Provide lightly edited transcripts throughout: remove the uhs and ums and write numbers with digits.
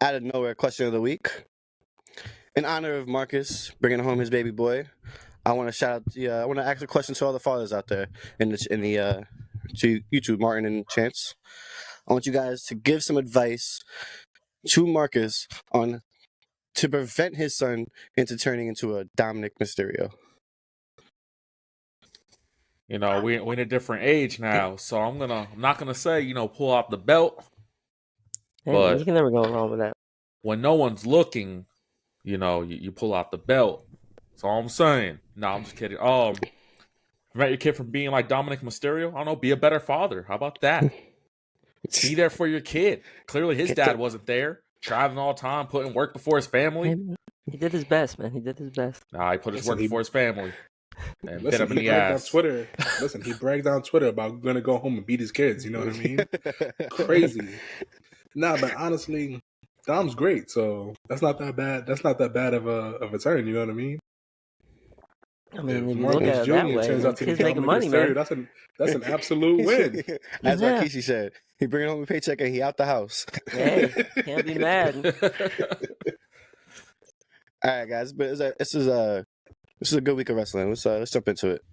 out of nowhere question of the week. In honor of Markus bringing home his baby boy, I want to shout out. I want to ask a question to all the fathers out there in the to YouTube, Martin and Chance. I want you guys to give some advice to Markus on to prevent his son into turning into a Dominic Mysterio. You know, we're in a different age now, so I'm not gonna say, pull out the belt. Hey, But you can never go wrong with that. When no one's looking, you pull out the belt. That's all I'm saying. No, I'm just kidding. Prevent your kid from being like Dominic Mysterio. I don't know, be a better father. How about that? Be there for your kid. Clearly his dad wasn't there. Traveling all the time, putting work before his family. He did his best, man. He did his best. Nah, he put his work before his family. And bit him in the bragged ass. on Twitter. Listen, he bragged on Twitter about going to go home and beat his kids. You know what I mean? Crazy. Nah, but honestly, Dom's great. So that's not that bad. That's not that bad of a turn. You know what I mean? I mean, if you look at it that way, turns out to be kids making money, man. That's an absolute win. As Rikishi said, he bringing home a paycheck and he out the house. Hey, can't be mad. All right, guys, but this is a good week of wrestling. Let's jump into it.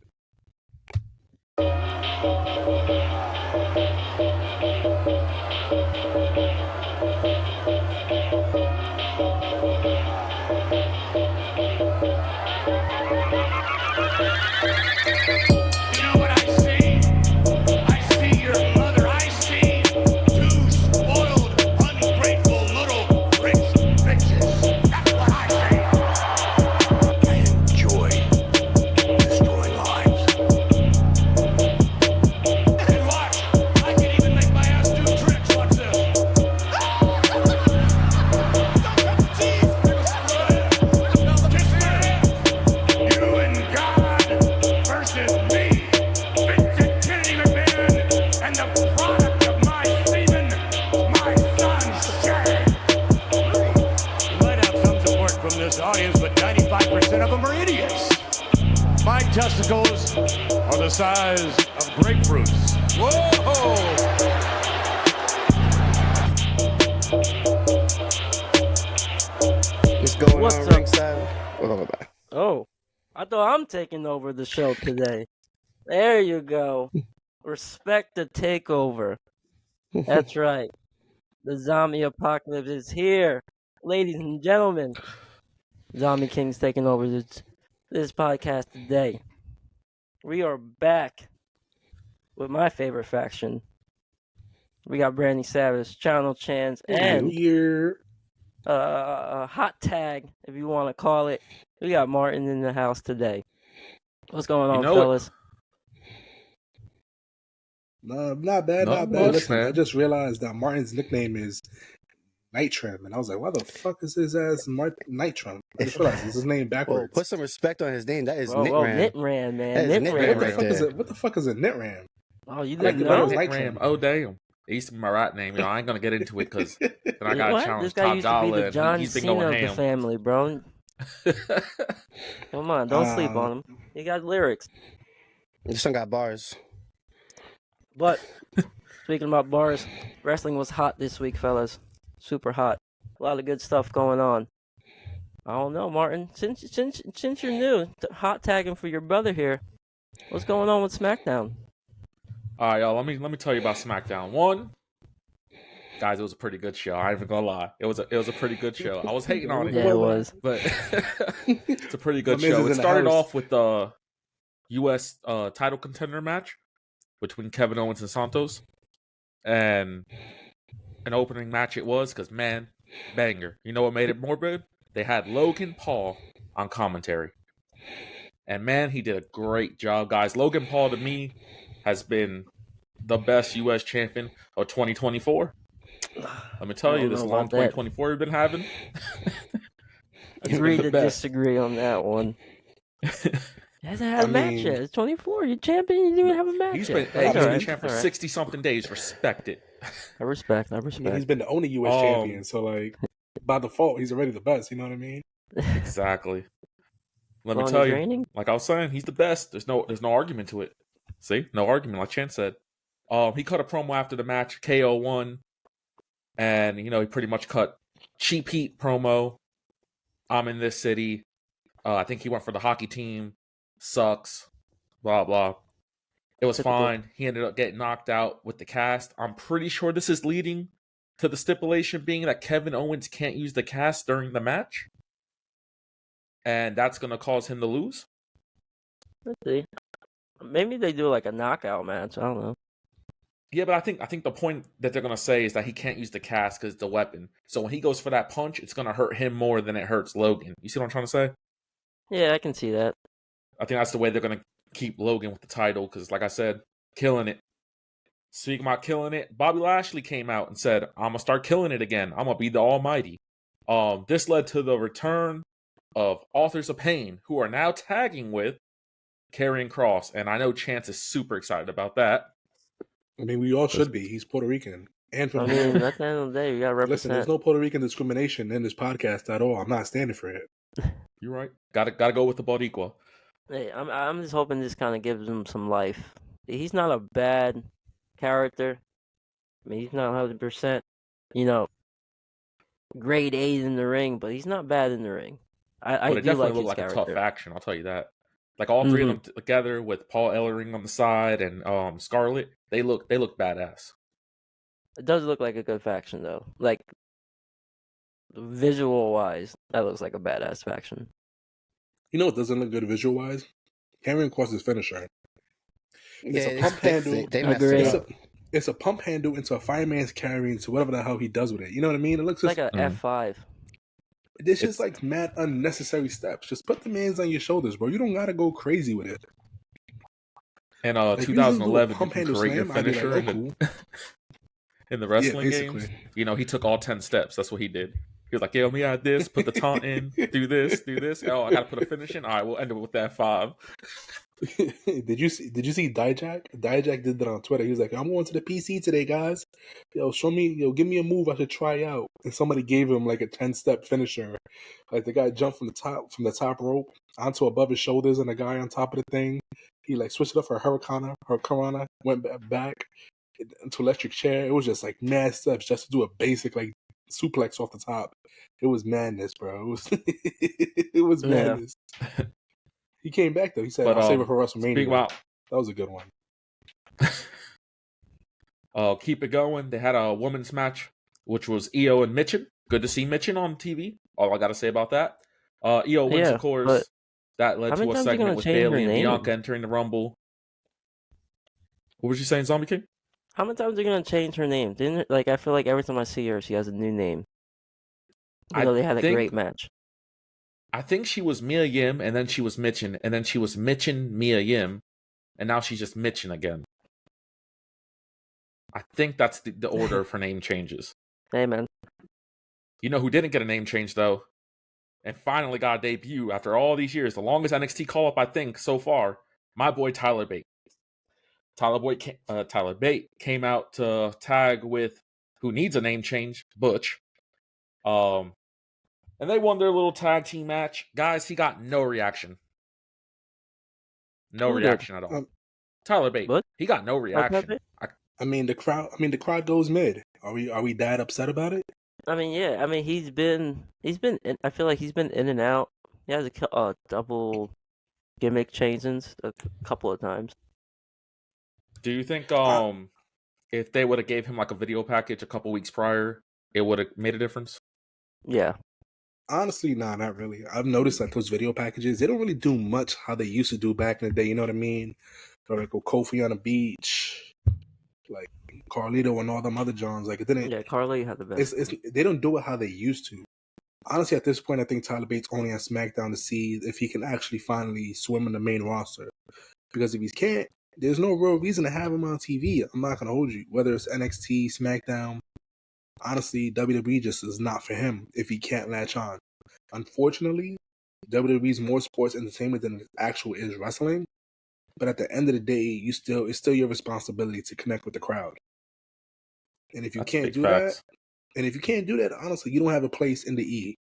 Testicles are the size of grapefruits. Whoa! What's going on ringside? Oh, I thought I'm taking over the show today. There you go. Respect the takeover. That's right. The zombie apocalypse is here. Ladies and gentlemen, ZombiieKing's taking over this podcast today. We are back with my favorite faction. We got Brandy Savage, Channel Chance, and hot tag, if you want to call it. We got Martin in the house today. What's going on, fellas? No, not bad, not bad. Listen, I just realized that Martin's nickname is Nitram, and I was like, why the fuck is his ass Nitram? I just realized it's his name backwards. Put some respect on his name. That is Nitram. Nitram, man. Nitram what the fuck is a Nitram? Oh, you didn't know? Nitram. Oh, damn. It used to be my right name. I ain't going to get into it because then I got to challenge Top Dollar. This guy used to be the John Cena of the family, bro. Come on, don't sleep on him. He got lyrics. This one got bars. But, speaking about bars, wrestling was hot this week, fellas. Super hot. A lot of good stuff going on. I don't know, Martin. Since you're new, hot tagging for your brother here. What's going on with SmackDown? All right, y'all. Let me tell you about SmackDown. One, guys, it was a pretty good show. I ain't even gonna lie. It was a pretty good show. I was hating on it. Yeah, it was. But it's a pretty good show. It started off with the U.S. Title contender match between Kevin Owens and Santos, and an opening match it was, because, man, banger. You know what made it more good? They had Logan Paul on commentary. And, man, he did a great job, guys. Logan Paul, to me, has been the best U.S. champion of 2024. Let me tell you, this long 2024 we've been having. Agree to disagree on that one. He hasn't had a match yet. It's 24. You're champion. You didn't even have a match he's yet. Been champ for 60-something days. Respect it. I respect. He's been the only U.S. champion, so, like, by default, he's already the best. You know what I mean? Exactly. Let me tell you, like I was saying, he's the best. There's no argument to it. See? No argument, like Chance said. He cut a promo after the match. KO won. And, he pretty much cut cheap heat promo. I'm in this city. I think he went for the hockey team. Sucks. Blah, blah. It was fine. He ended up getting knocked out with the cast. I'm pretty sure this is leading to the stipulation being that Kevin Owens can't use the cast during the match. And that's going to cause him to lose. Let's see. Maybe they do like a knockout match. I don't know. Yeah, but I think the point that they're going to say is that he can't use the cast because it's the weapon. So when he goes for that punch, it's going to hurt him more than it hurts Logan. You see what I'm trying to say? Yeah, I can see that. I think that's the way they're going to keep Logan with the title because, like I said, killing it. Speaking about killing it, Bobby Lashley came out and said, I'm going to start killing it again. I'm going to be the almighty. This led to the return of Authors of Pain, who are now tagging with Karrion Kross. And I know Chance is super excited about that. I mean, we all should be. He's Puerto Rican. And from at the end of the day, you got to represent. Listen, there's no Puerto Rican discrimination in this podcast at all. I'm not standing for it. You're right. Gotta go with the Boricua. Hey, I'm just hoping this kind of gives him some life. He's not a bad character. I mean, he's not 100%, grade A in the ring, but he's not bad in the ring. I But it do definitely like his looked like character. a tough action, I'll tell you that. Like all three of them together with Paul Ellering on the side and Scarlett, they look badass. It does look like a good faction, though. Like, visual-wise, that looks like a badass faction. You know what doesn't look good visual-wise? Karrion Kross's finisher. It's a pump handle. It's a pump handle into a fireman's carry into whatever the hell he does with it. You know what I mean? It looks like a F5. It's just like mad unnecessary steps. Just put the mans on your shoulders, bro. You don't gotta go crazy with it. In 2011, you can create your finisher in the wrestling games. He took all 10 steps. That's what he did. He was like, let me add this, put the taunt in, do this. Oh, I gotta put a finish in. All right, we'll end it with that 5. Did you see Dijak? Dijak did that on Twitter. He was like, I'm going to the PC today, guys. Show me, give me a move I should try out. And somebody gave him like a 10-step finisher. Like the guy jumped from the top rope onto above his shoulders and the guy on top of the thing. He like switched it up for Hurricanrana, went back into electric chair. It was just like mad steps just to do a basic like suplex off the top. It was madness, bro. It was madness. He came back though. He said, "I'll save it for WrestleMania." That was a good one. Keep it going. They had a women's match, which was Iyo and Michin. Good to see Michin on TV. All I got to say about that. Iyo wins, of course. That led to a segment with Bayley and Bianca entering the Rumble. What was you saying, ZombiieKing? How many times are you gonna change her name? I feel like every time I see her, she has a new name. They had a great match. I think she was Mia Yim, and then she was Michin, and then she was Michin, Mia Yim, and now she's just Michin again. I think that's the order of her name changes. Hey, man. You know who didn't get a name change, though? And finally got a debut after all these years. The longest NXT call-up, I think, so far. My boy, Tyler Bate. Tyler Bate came out to tag with who needs a name change, Butch. And they won their little tag team match. Guys, he got no reaction. No reaction at all. Tyler Bate. What? He got no reaction. I mean, the crowd goes mid. Are we that upset about it? I mean, yeah. I mean, he's been. I feel like he's been in and out. He has a double gimmick changes a couple of times. Do you think if they would have gave him like a video package a couple weeks prior, it would have made a difference? Yeah. Honestly, nah, not really. I've noticed that those video packages, they don't really do much how they used to do back in the day. You know what I mean? Like Kofi on the beach, like Carlito and all them other Johns. Like it didn't. Yeah, Carly had the best. They don't do it how they used to. Honestly, at this point, I think Tyler Bates only on SmackDown to see if he can actually finally swim in the main roster. Because if he can't, there's no real reason to have him on TV. I'm not gonna hold you. Whether it's NXT, SmackDown. Honestly, WWE just is not for him if he can't latch on. Unfortunately, WWE is more sports entertainment than it actually is wrestling. But at the end of the day, it's still your responsibility to connect with the crowd. And if you can't do that, honestly, you don't have a place in the E.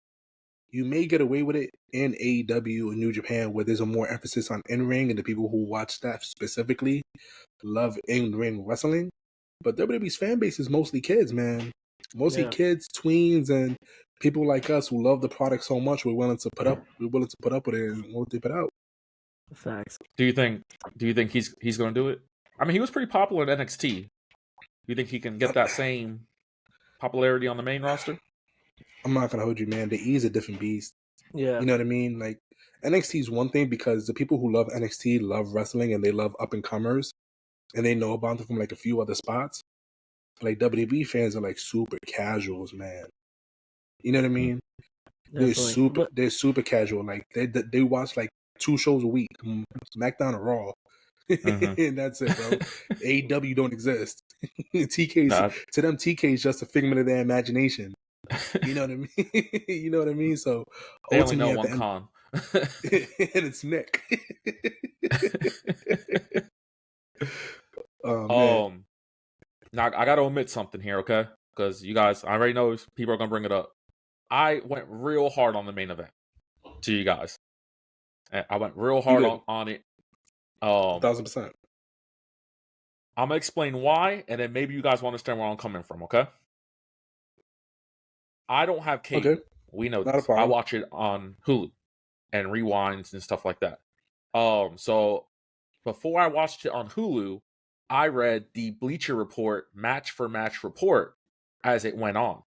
You may get away with it in AEW and New Japan, where there's a more emphasis on in-ring, and the people who watch that specifically love in-ring wrestling. But WWE's fan base is mostly kids, man. Mostly kids, tweens, and people like us who love the product so much, we're willing to put up with it and what they put out. Facts. Do you think he's going to do it? I mean, he was pretty popular at NXT. Do you think he can get that same popularity on the main roster? I'm not gonna hold you, man. The E is a different beast. Yeah. You know what I mean? Like NXT is one thing because the people who love NXT love wrestling and they love up and comers and they know about them from like a few other spots. Like WWE fans are like super casuals, man. You know what I mean? Definitely. They're super casual. Like they watch like 2 shows a week, Smackdown or Raw, and that's it, bro. AEW don't exist. To them, TK is just a figment of their imagination. You know what I mean? You know what I mean? So they only know one con, and it's Nick. Man. Now I got to omit something here, okay? Because you guys, I already know people are gonna bring it up. I went real hard on the main event to you guys. I went real hard on it. 1,000%. I'm gonna explain why, and then maybe you guys will understand where I'm coming from. Okay? I don't have cable. Okay. We know Not this. a problem. I watch it on Hulu and rewinds and stuff like that. So before I watched it on Hulu, I read the Bleacher Report match for match report as it went on.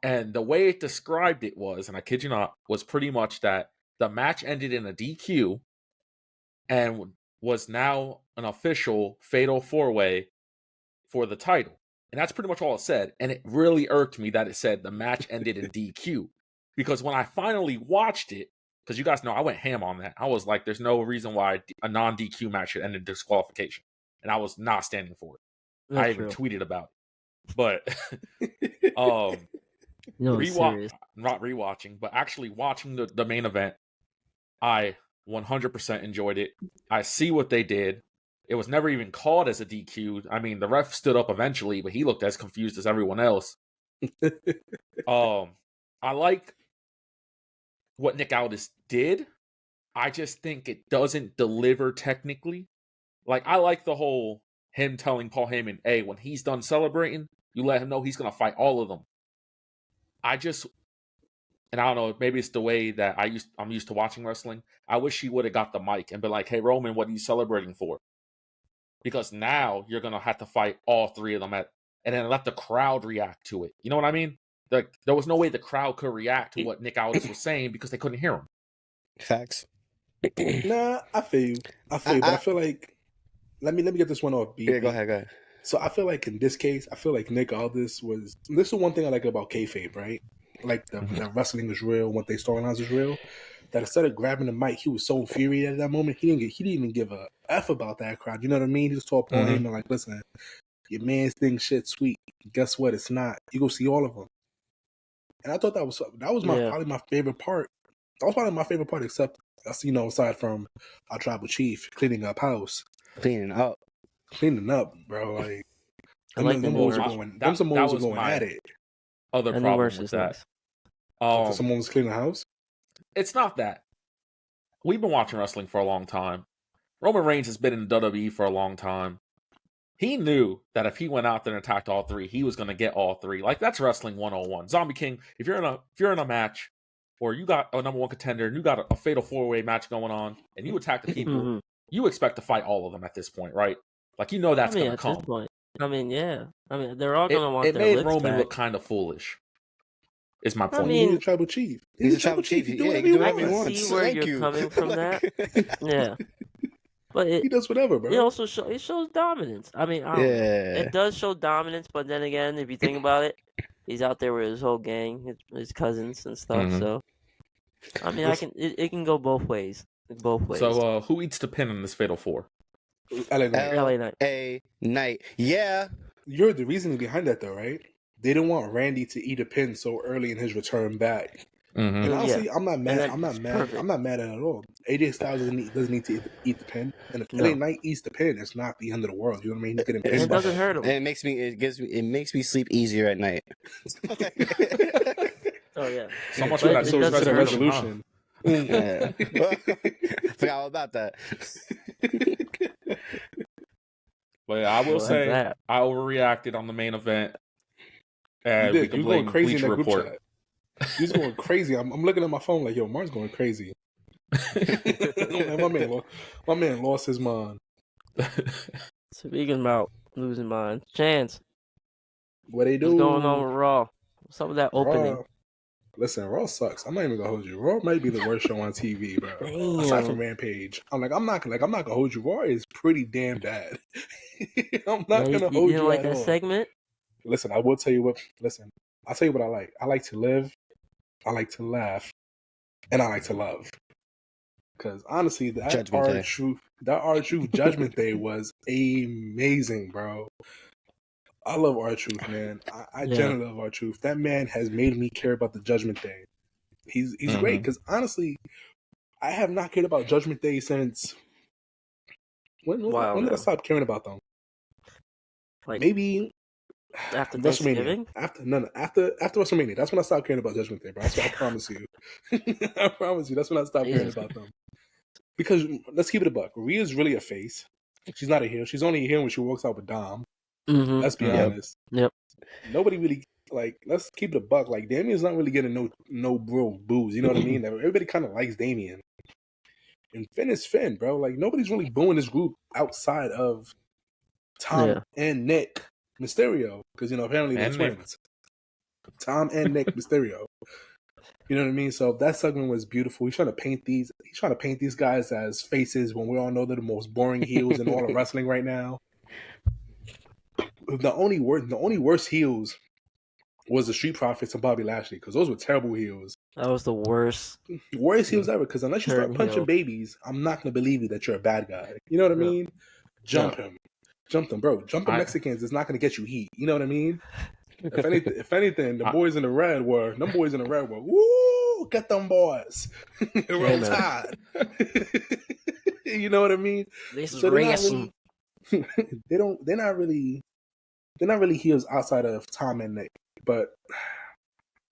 And the way it described it was, and I kid you not, was pretty much that the match ended in a DQ and was now an official fatal 4-way for the title. And that's pretty much all it said. And it really irked me that it said the match ended in DQ. Because when I finally watched it, because you guys know I went ham on that. I was like, there's no reason why a non-DQ match should end in disqualification. And I was not standing for it. That's I even tweeted about it. But serious. not rewatching, but actually watching the main event, I 100% enjoyed it. I see what they did. It was never even called as a DQ. I mean, the ref stood up eventually, but he looked as confused as everyone else. I like what Nick Aldis did. I just think it doesn't deliver technically. Like, I like the whole him telling Paul Heyman, hey, when he's done celebrating, you let him know he's going to fight all of them. And I don't know, maybe it's the way that I'm used to watching wrestling. I wish he would have got the mic and been like, hey, Roman, what are you celebrating for? Because now you're going to have to fight all 3 of them and then let the crowd react to it. You know what I mean? Like, there was no way the crowd could react to what Nick Aldis was saying because they couldn't hear him. Facts. Nah, I feel you. But I feel like let me get this one off. BB. Yeah, go ahead. So I feel like in this case, I feel like Nick Aldis this is one thing I like about kayfabe, right? Like the wrestling is real, what they storylines is real. That instead of grabbing the mic, he was so infuriated at that moment. He didn't even give a F about that crowd. You know what I mean? He just told Paul Heyman, like, listen, your man's thing shit sweet. Guess what? It's not. You go see all of them. And I thought that was probably my favorite part. That was probably my favorite part, except aside from our tribal chief cleaning up house. Cleaning up, bro. Like, I like the boys are going at it. Other problem with that. Nice. Someone was cleaning the house? It's not that. We've been watching wrestling for a long time. Roman Reigns has been in the WWE for a long time. He knew that if he went out there and attacked all 3, he was going to get all 3. Like, that's wrestling 101. ZombiieKing, if you're in a match, or you got a number 1 contender, and you got a fatal 4-way match going on, and you attack the people, you expect to fight all of them at this point, right? Like, you know that's going to come. This point, yeah. They're all going to want their licks Roman back. Look kind of foolish. Is my point. He's a tribal chief. He's a tribal chief. He can do whatever he wants. I see where you're coming from that. Yeah. But he does whatever, bro. It also shows dominance. It does show dominance, but then again, if you think about it, he's out there with his whole gang, his cousins and stuff. So, it can go both ways. So, who eats the pin in this fatal 4? LA Knight. Yeah. You're the reasoning behind that, though, right? They didn't want Randy to eat a pin so early in his return back. And honestly, I'm not mad. I'm not mad at it at all. AJ Styles doesn't need to eat the pin, and if LA Knight eats the pin, it's not the end of the world. You know what I mean? He's getting pissed. It doesn't hurt him. And it makes me sleep easier at night. Oh yeah. So much for that social resolution. Yeah. Forgot all about that. But yeah, I will say I overreacted on the main event. And we can blame crazy Bleacher Report. He was going crazy. I'm looking at my phone like, yo, Mark's going crazy. my man lost his mind. Speaking about losing mind, Chance. What they do? What's going on with Raw? What's up with that opening? Raw, listen, Raw sucks. I'm not even gonna hold you. Raw might be the worst show on TV, bro. Damn. Aside from Rampage, I'm not gonna hold you. Raw is pretty damn bad. I'm not gonna hold you like at that all. segment? Listen, I will tell you what. Listen, I'll tell you what I like. I like to live. I like to laugh, and I like to love. Because honestly, that R-Truth Judgment Day was amazing, bro. I love R-Truth, man. I genuinely love R-Truth. That man has made me care about the Judgment Day. He's great because honestly, I have not cared about Judgment Day since when did I stop caring about them? Like maybe after WrestleMania. Thanksgiving? After WrestleMania. That's when I stopped caring about Judgment Day, bro. That's what I promise you. I promise you. That's when I stopped caring about them. Because let's keep it a buck. Rhea's really a face. She's not a heel. She's only a heel when she walks out with Dom. Mm-hmm. Let's be honest. Yep. Nobody really let's keep it a buck. Like Damien's not really getting no real boos. You know what I mean? Everybody kind of likes Damien. And Finn is Finn, bro. Like nobody's really booing this group outside of Tom and Nick Mysterio, because apparently they're twins. Tom and Nick Mysterio. You know what I mean? So that segment was beautiful. He's trying to paint these guys as faces when we all know they're the most boring heels in all of wrestling right now. The only worst heels was the Street Profits and Bobby Lashley, because those were terrible heels. That was the worst heels ever. Because unless you start punching babies, I'm not gonna believe you that you're a bad guy. You know what I mean? Jump him, bro. Jumping Mexicans is not gonna get you heat. You know what I mean? If anything, the boys in the red were woo, get them boys. Roll Tide. You know what I mean? So they're not really heels outside of Tom and Nick. But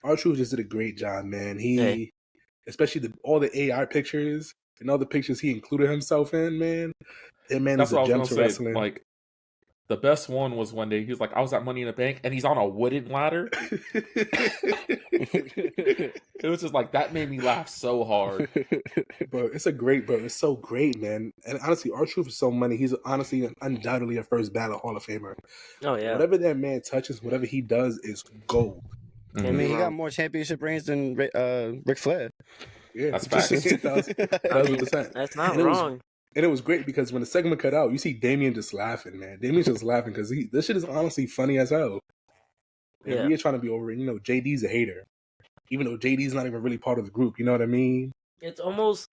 R-Truth just did a great job, man. Especially all the AI pictures and all the pictures he included himself in, man. That man is a gem to wrestling. Like, the best one was one day he was like, I was at Money in the Bank, and he's on a wooden ladder. It was just like, that made me laugh so hard. Bro, it's so great, man. And honestly, R-Truth is so money. He's honestly undoubtedly a first ballot Hall of Famer. Oh, yeah. Whatever that man touches, whatever he does is gold. I mean, he got more championship reigns than Ric Flair. Yeah, that's facts. 1,000%. That's not wrong. And it was great because when the segment cut out, you see Damien just laughing, man. Damien's just laughing because this shit is honestly funny as hell. And we're trying to be over it. JD's a hater. Even though JD's not even really part of the group, you know what I mean? It's almost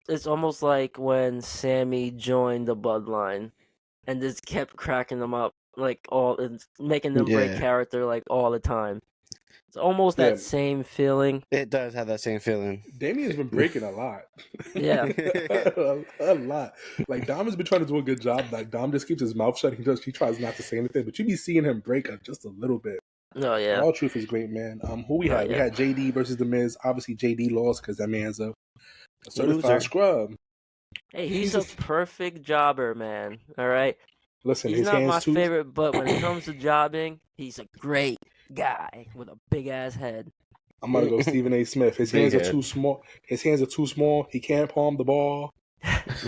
like when Sammy joined the Bloodline and just kept cracking them up and making them break character all the time. It's almost that same feeling. It does have that same feeling. Damien's been breaking a lot. Yeah. a lot. Like, Dom has been trying to do a good job. Like, Dom just keeps his mouth shut. He tries not to say anything. But you be seeing him break up just a little bit. Oh, yeah. R-Truth is great, man. Who we had? We had JD versus The Miz. Obviously, JD lost because that man's a certified scrub. Hey, he's a perfect jobber, man. All right? Listen, he's not my favorite, but when it comes to jobbing, he's a great guy with a big ass head. I'm gonna go Stephen A. Smith. His hands are too small. He can't palm the ball.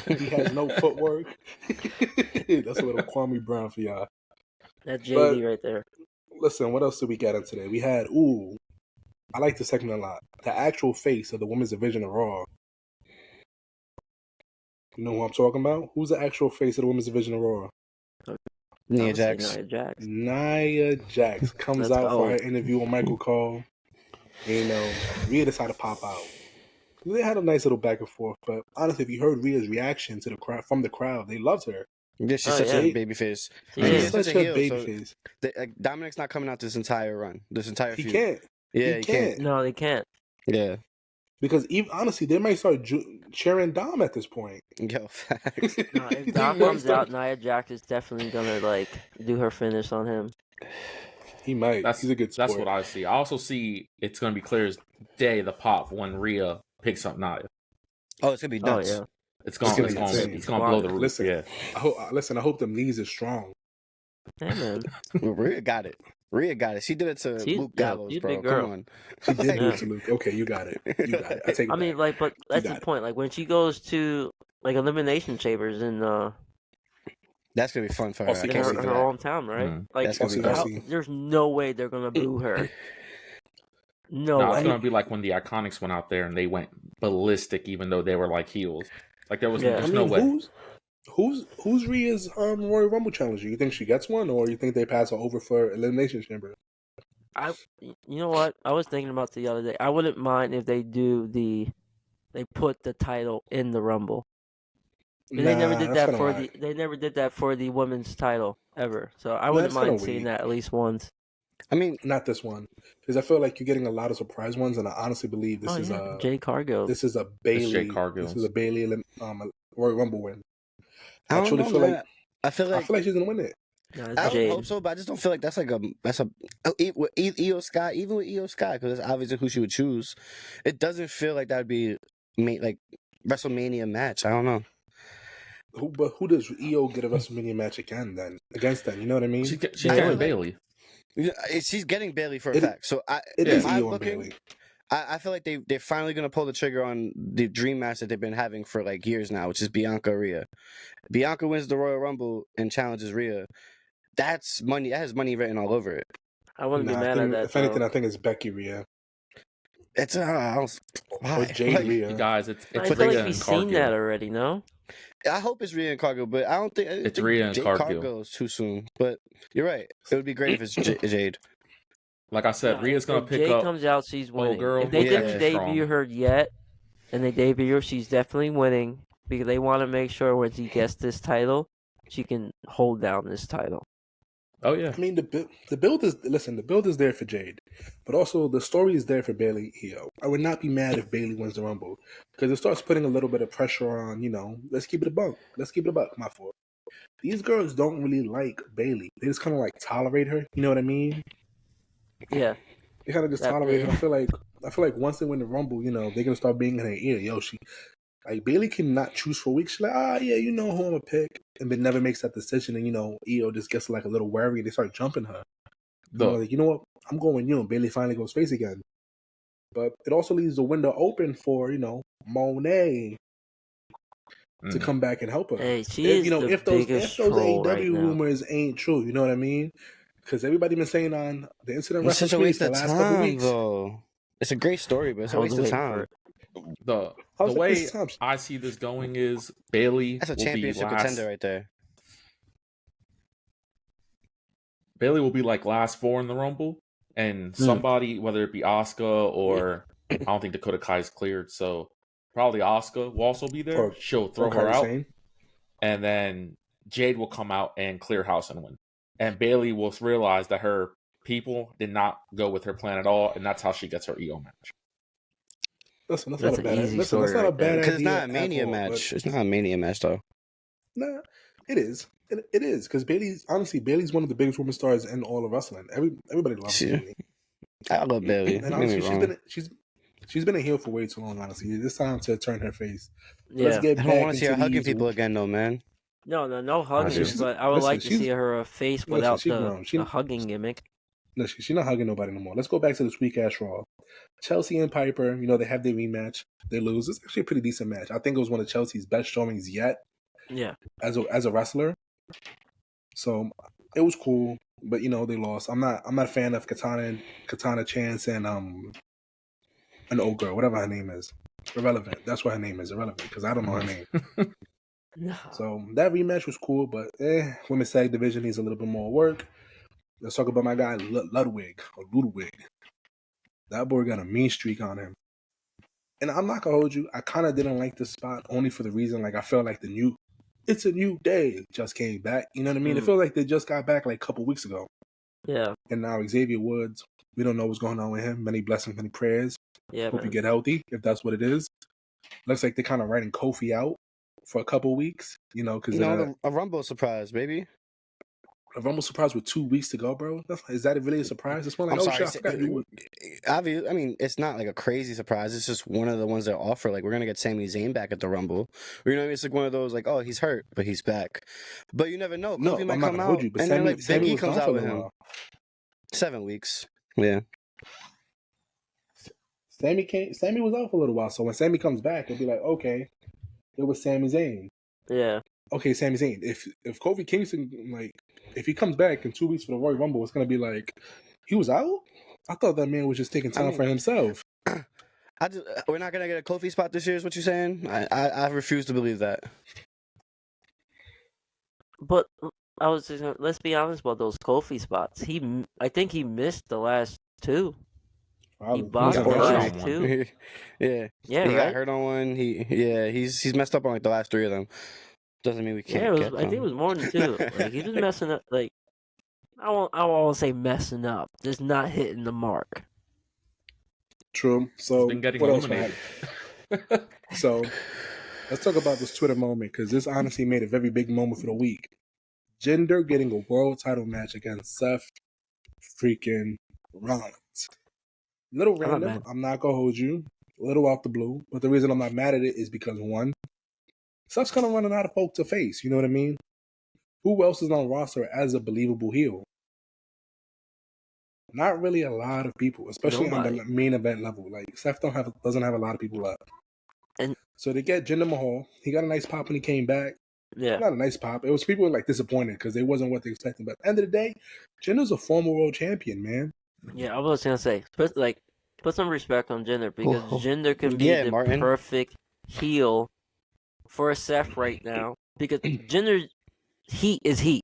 He has no footwork. That's a little Kwame Brown for y'all. That JD right there. Listen, what else did we get on today? We had I like the segment a lot. The actual face of the women's division of Raw. You know who I'm talking about? Who's the actual face of the women's division of Raw? Nia Jax. Nia Jax comes out for her interview with Michael Cole. Rhea decided to pop out. They had a nice little back and forth, but honestly, if you heard Rhea's reaction to from the crowd, they loved her. Yeah, she's such a babyface. She's such a babyface. Dominic's not coming out this entire run, this entire feud. He can't. Yeah, he can't. No, they can't. Yeah. Because honestly, they might start cheering Dom at this point. Yo, facts. No, if Dom comes out, Nia Jax is definitely gonna do her finish on him. He might. He's a good sport. That's what I see. I also see it's gonna be clear as day the pop when Rhea picks up Nia. Oh, it's gonna be nuts. Oh, yeah. It's gonna blow the roof. Listen, I hope them knees are strong. Hey, man. Rhea got it. Rhea got it. She did it to Luke Gallows, she's a bro. big girl. Come on. She did do Yeah. it to Luke. Okay, you got it. You got it. I take it I mean, back. like, but that's the got it. point. Like when she goes to like elimination chambers in That's gonna be fun for her. Also, I in can't her, wait for her that. hometown, right? Like, That's gonna be Also, dope. there's no way they're gonna boo her. No No, way. it's gonna be like when the Iconics went out there and they went ballistic, even though they were like heels. Like there's no way. Who's Rhea's Royal Rumble challenger? You think she gets one, or you think they pass her over for elimination chamber? You know what? I was thinking about the other day. I wouldn't mind if they put the title in the Rumble. They never did that for they never did that for the women's title ever. So I wouldn't mind seeing that at least once. I mean, not this one, because I feel like you're getting a lot of surprise ones, and I honestly believe this is Jade Cargill. This is a Bailey. This is a Bailey Royal Rumble win. I truly feel like I feel like she's gonna win it. No, I would hope so, but I just don't feel like that's a with Iyo Sky, even with Iyo Sky, because that's obviously who she would choose. It doesn't feel like that would be like WrestleMania match. I don't know. Who does Iyo get a WrestleMania match against then? You know what I mean? She's getting Bailey. She's getting Bailey for a fact. So it is Iyo and Bailey. I feel like they're finally gonna pull the trigger on the dream match that they've been having for like years now, which is Bianca Rhea. Bianca wins the Royal Rumble and challenges Rhea. That's money. That has money written all over it. I wouldn't be mad at that. If anything, I think it's Becky Rhea. It's or Jade Rhea. You guys, it's I feel like we've seen that already. No. I hope it's Rhea and Cargill, but I don't think it's Rhea and Cargill is too soon. But you're right. It would be great if it's Jade. Like I said, Rhea's gonna pick Jade up. Comes out, she's winning. Girl, if they didn't debut her yet, and they debut her, she's definitely winning because they want to make sure when she gets this title, she can hold down this title. Oh yeah. I mean the build is there for Jade, but also the story is there for Bailey Iyo. I would not be mad if Bailey wins the Rumble because it starts putting a little bit of pressure on. Let's keep it a buck. My fault. These girls don't really like Bailey. They just kind of like tolerate her. You know what I mean? Yeah. They kind of just tolerate her. I feel like once they win the Rumble, they're gonna start being in her ear. Yo, Bailey cannot choose for weeks. She's like, yeah, who I'm gonna pick, and then never makes that decision. And Iyo just gets like a little wary, and they start jumping her. Like, you know what? I'm going with you. And Bailey finally goes face again. But it also leaves the window open for Monet to come back and help her. Hey, if those AEW rumors ain't true, you know what I mean? Because everybody been saying on the Incident Wrestling Space the last couple weeks. Though. It's a great story, but it's a waste of time. The way I see this going is Bailey. That's a championship contender right there. Bailey will be like last four in the Rumble, and somebody, whether it be Asuka or I don't think Dakota Kai's cleared, so probably Asuka will also be there. She'll throw her out, and then Jade will come out and clear house and win. And Bailey will realize that her people did not go with her plan at all, and that's how she gets her Iyo match. Listen, that's not a bad idea. Because it's not a Mania match. It's not a Mania match, though. Nah, it is. It is, because Bailey's one of the biggest women stars in all of wrestling. Everybody loves Bailey. I love Bailey. And honestly, she's been a heel for way too long, honestly. It's time to turn her face. Yeah. I don't want to see her hugging people again, though, man. No hugging, but I would like to see her face without the hugging gimmick. No, she's not hugging nobody no more. Let's go back to this weak-ass Raw. Chelsea and Piper, they have their rematch. They lose. It's actually a pretty decent match. I think it was one of Chelsea's best showings yet. Yeah. As a wrestler. So it was cool, but they lost. I'm not a fan of Katana Chance and an old girl, whatever her name is. Irrelevant. That's what her name is. Irrelevant, because I don't know her name. No. So that rematch was cool, but women's tag division needs a little bit more work. Let's talk about my guy Ludwig. That boy got a mean streak on him. And I'm not gonna hold you, I kind of didn't like this spot only for the reason, like I felt like it's a new day just came back. You know what I mean? It feels like they just got back like a couple weeks ago. Yeah. And now Xavier Woods, we don't know what's going on with him. Many blessings, many prayers. Yeah. Hope you get healthy, if that's what it is. Looks like they're kind of writing Kofi out for a couple weeks, because a Rumble surprise, baby. A Rumble surprise with 2 weeks to go, bro. Is that really a surprise? It's one like, obviously, I mean, it's not like a crazy surprise. It's just one of the ones that offer, like, we're gonna get Sami Zayn back at the Rumble. You know what I mean? It's like one of those, like, oh, he's hurt, but he's back. But you never know. Kofi might come out, and then like Big E comes out with him. 7 weeks. Yeah. Sammy was out for a little while, so when Sammy comes back, it'll be like, okay, it was Sami Zayn. Yeah. Okay, Sami Zayn. If Kofi Kingston, like, if he comes back in 2 weeks for the Royal Rumble, it's gonna be like, he was out? I thought that man was just taking time for himself. We're not gonna get a Kofi spot this year, is what you're saying? I refuse to believe that. But I was just let's be honest about those Kofi spots. I think he missed the last 2. He botched the last 2. Yeah. Yeah, he right? got hurt on one. He's messed up on like the last 3 of them. Doesn't mean we can't get them. I think it was more than 2. Like, he was messing up. Like, I won't say messing up. Just not hitting the mark. True. So been getting what else eliminated. happened? So let's talk about this Twitter moment, because this honestly made a very big moment for the week. Jinder getting a world title match against Seth freaking Rollins. Little random. I'm not gonna hold you. A little out the blue, but the reason I'm not mad at it is because, one, Seth's kind of running out of folk to face. You know what I mean? Who else is on roster as a believable heel? Not really a lot of people, especially on the main event level. Like, Seth doesn't have a lot of people left. And so they get Jinder Mahal. He got a nice pop when he came back. Yeah. Not a nice pop. It was people like disappointed because they wasn't what they expected. But at the end of the day, Jinder's a former world champion, man. Yeah, I was gonna say, put some respect on Jinder, because Jinder can be the perfect heel for Seth right now. Because Jinder's heat is heat.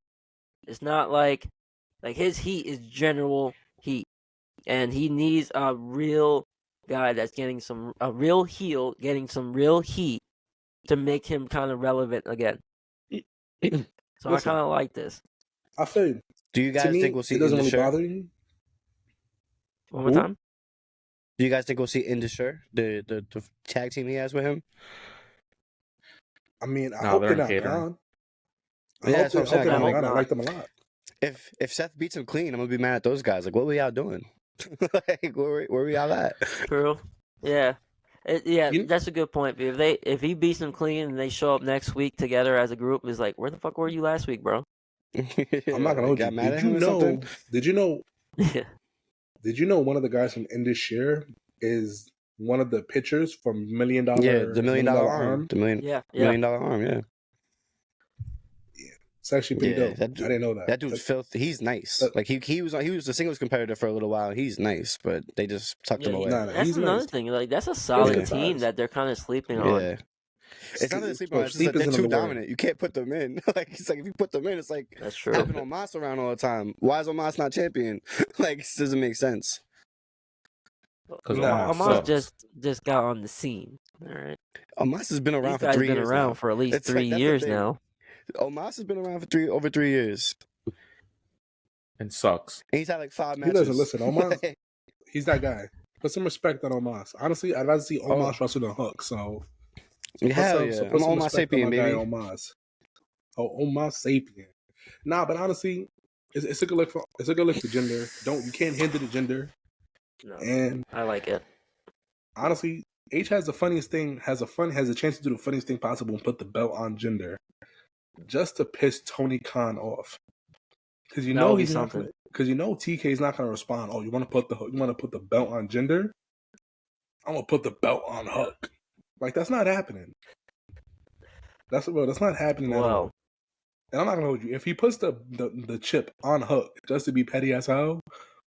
It's not like his heat is general heat, and he needs a real guy that's getting a real heel, getting some real heat to make him kind of relevant again. So listen, I kind of like this. I feel you. Do you guys think we'll see? It doesn't really bother you. One more time. Do you guys think we'll see Indusher, the tag team he has with him? I mean, I hope they're not gone. Yeah, that's what I'm saying. I like them a lot. If Seth beats him clean, I'm gonna be mad at those guys. Like, what were y'all doing? Like, where were y'all at? True. Yeah. That's a good point. If he beats them clean and they show up next week together as a group, it's like, where the fuck were you last week, bro? I'm not gonna hold you. Did you know? Yeah. Did you know one of the guys from Indusher is one of the pitchers from $1 Million? Yeah, the $1 Million Arm. The $1 Million Arm. Yeah. It's actually pretty dope. I didn't know that. That dude's filthy. He's nice. Like he was a singles competitor for a little while. He's nice, but they just tucked him away. That's another thing. Like, that's a solid team that they're kind of sleeping on. Yeah. It's not that they're sleeping on. It's just that they're too dominant. You can't put them in. It's like if you put them in, it's like that's true. Having Omos around all the time. Why is Omos not champion? Like, it doesn't make sense. Because Omos just got on the scene. All right. Omos has been around for 3 years. Been around for at least 3 years now. Omos has been around for over 3 years. And sucks. And he's had like 5 matches. He doesn't listen. Omos, he's that guy. Put some respect on Omos. Honestly, I'd rather see Omos wrestle than Hook. So, hell yeah. I'm Omos Sapien, baby. Omos. Omos Sapien. Nah, but honestly, it's a good look for Jinder. You can't hinder the Jinder. No, and I like it. Honestly, H has the funniest thing. Has a chance to do the funniest thing possible and put the belt on Jinder, just to piss Tony Khan off. Because you know he's not. Because you know TK is not going to respond. Oh, you want to put the belt on Jinder? I'm gonna put the belt on Hook. Like, that's not happening. That's not happening at all. And I'm not gonna hold you. If he puts the chip on Hook just to be petty as hell,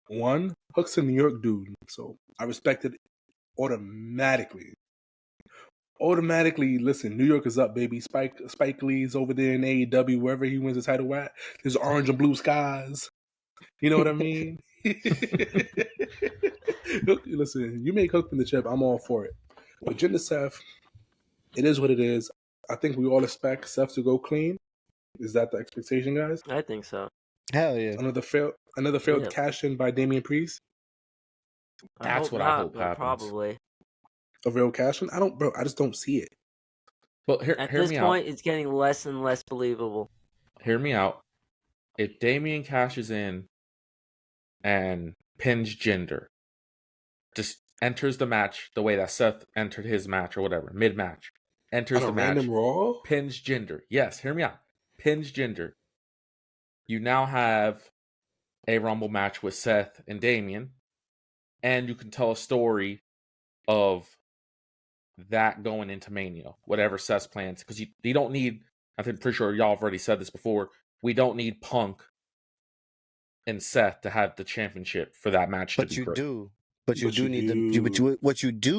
one, Hook's a New York dude, so I respect it automatically. Listen, New York is up, baby. Spike Lee's over there in AEW, wherever he wins the title at. There's orange and blue skies. You know what I mean? Hook, listen, you make Hook from the chip, I'm all for it. But Jinder Seth, it is what it is. I think we all expect Seth to go clean. Is that the expectation, guys? I think so. Hell yeah. Another failed cash in by Damien Priest. That's what I hope happens. Probably. A real cash in? I just don't see it. Well, at this point, it's getting less and less believable. Hear me out. If Damien cashes in and pins Jinder, just enters the match the way that Seth entered his match or whatever, mid-match, enters the match, random Raw? pins Jinder. Yes, hear me out. Pins Jinder. You now have a Rumble match with Seth and Damien, and you can tell a story of that going into Mania, whatever Seth's plans, because you don't need. I'm pretty sure y'all have already said this before. We don't need Punk and Seth to have the championship for that match to be great. But you do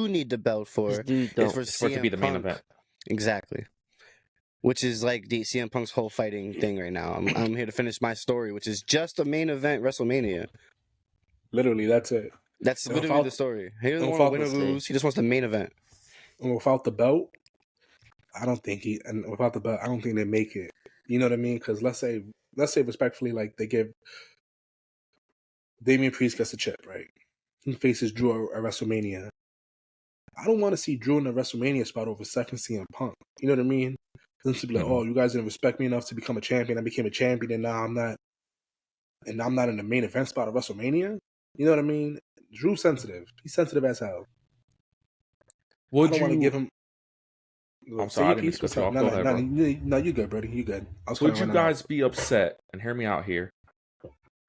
need the belt for is for it to be the main event. Exactly. Which is like the CM Punk's whole fighting thing right now. I'm here to finish my story, which is just a main event WrestleMania. Literally, that's it. That's literally the story. He doesn't want to win or lose. He just wants the main event. And without the belt, I don't think they make it. You know what I mean? Because let's say respectfully, like they give Damien Priest gets a chip, right? He faces Drew at WrestleMania. I don't want to see Drew in the WrestleMania spot over Seth and CM Punk. You know what I mean? Them to be like, oh, you guys didn't respect me enough to become a champion. I became a champion, and now I'm not. And I'm not in the main event spot of WrestleMania. You know what I mean? Drew's sensitive. He's sensitive as hell. I don't want to give him. I'm sorry, I didn't mean to cut you off. Go ahead, no, you good, buddy. You good. Would you guys be upset? And hear me out here.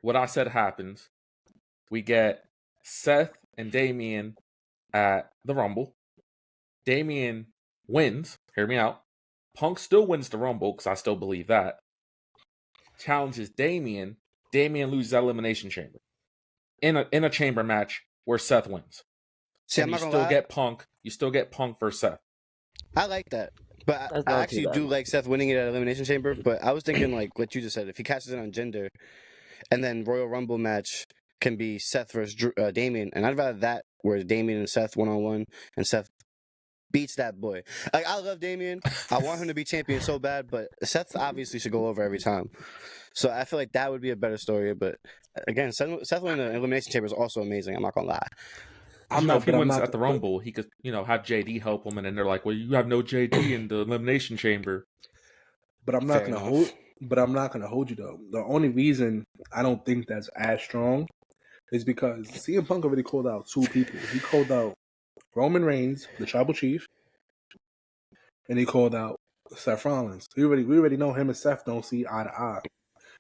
What I said happens. We get Seth and Damien at the Rumble. Damien wins. Hear me out. Punk still wins the Rumble because I still believe that. Challenges Damien. Damien loses that Elimination Chamber in a chamber match where Seth wins. See, and you still get Punk. You still get Punk versus Seth. I like that, but I actually do like Seth winning it at Elimination Chamber. But I was thinking like what you just said. If he catches it on Jinder, and then Royal Rumble match can be Seth versus Damien, and I'd rather that where Damien and Seth 1-on-1, and Seth beats that boy. Like I love Damien. I want him to be champion so bad, but Seth obviously should go over every time. So I feel like that would be a better story. But again, Seth winning the Elimination Chamber is also amazing. I'm not gonna lie. If he wins at the Rumble, he could, have JD help him, and then they're like, "Well, you have no JD in the Elimination Chamber." But I'm not gonna hold. But I'm not gonna hold you though. The only reason I don't think that's as strong is because CM Punk already called out two people. He called out Roman Reigns, the Tribal Chief, and he called out Seth Rollins. We already know him and Seth don't see eye to eye.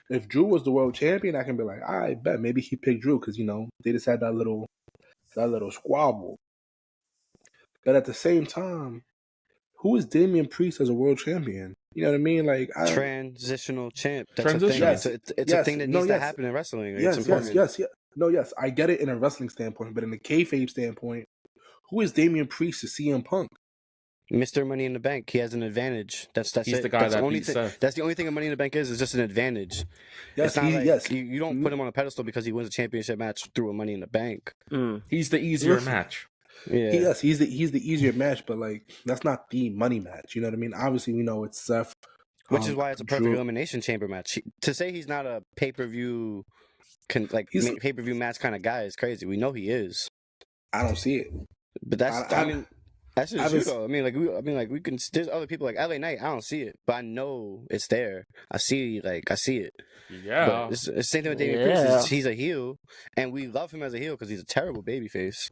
If Drew was the world champion, I can be like, I bet maybe he picked Drew because they just had that little squabble. But at the same time, who is Damien Priest as a world champion? You know what I mean? Like transitional champ. That's Transition. a thing. It's a thing that needs to happen in wrestling. Yes. No, yes. I get it in a wrestling standpoint, but in the kayfabe standpoint, who is Damien Priest to CM Punk? Mr. Money in the Bank. He has an advantage. He's it. The guy that beats Seth. That's the only thing a Money in the Bank is just an advantage. Yes, you don't put him on a pedestal because he wins a championship match through a Money in the Bank. He's the easier match. Yeah. He's the easier match, but like that's not the money match. You know what I mean? Obviously, we know it's Seth, which is why it's a perfect Elimination Chamber match. To say he's not a pay-per-view match kind of guy is crazy. We know he is. I don't see it, but that's just true though. We can. There's other people like LA Knight. I don't see it, but I know it's there. I see it. Yeah. But it's the same thing with Damien Priest. He's a heel, and we love him as a heel because he's a terrible babyface.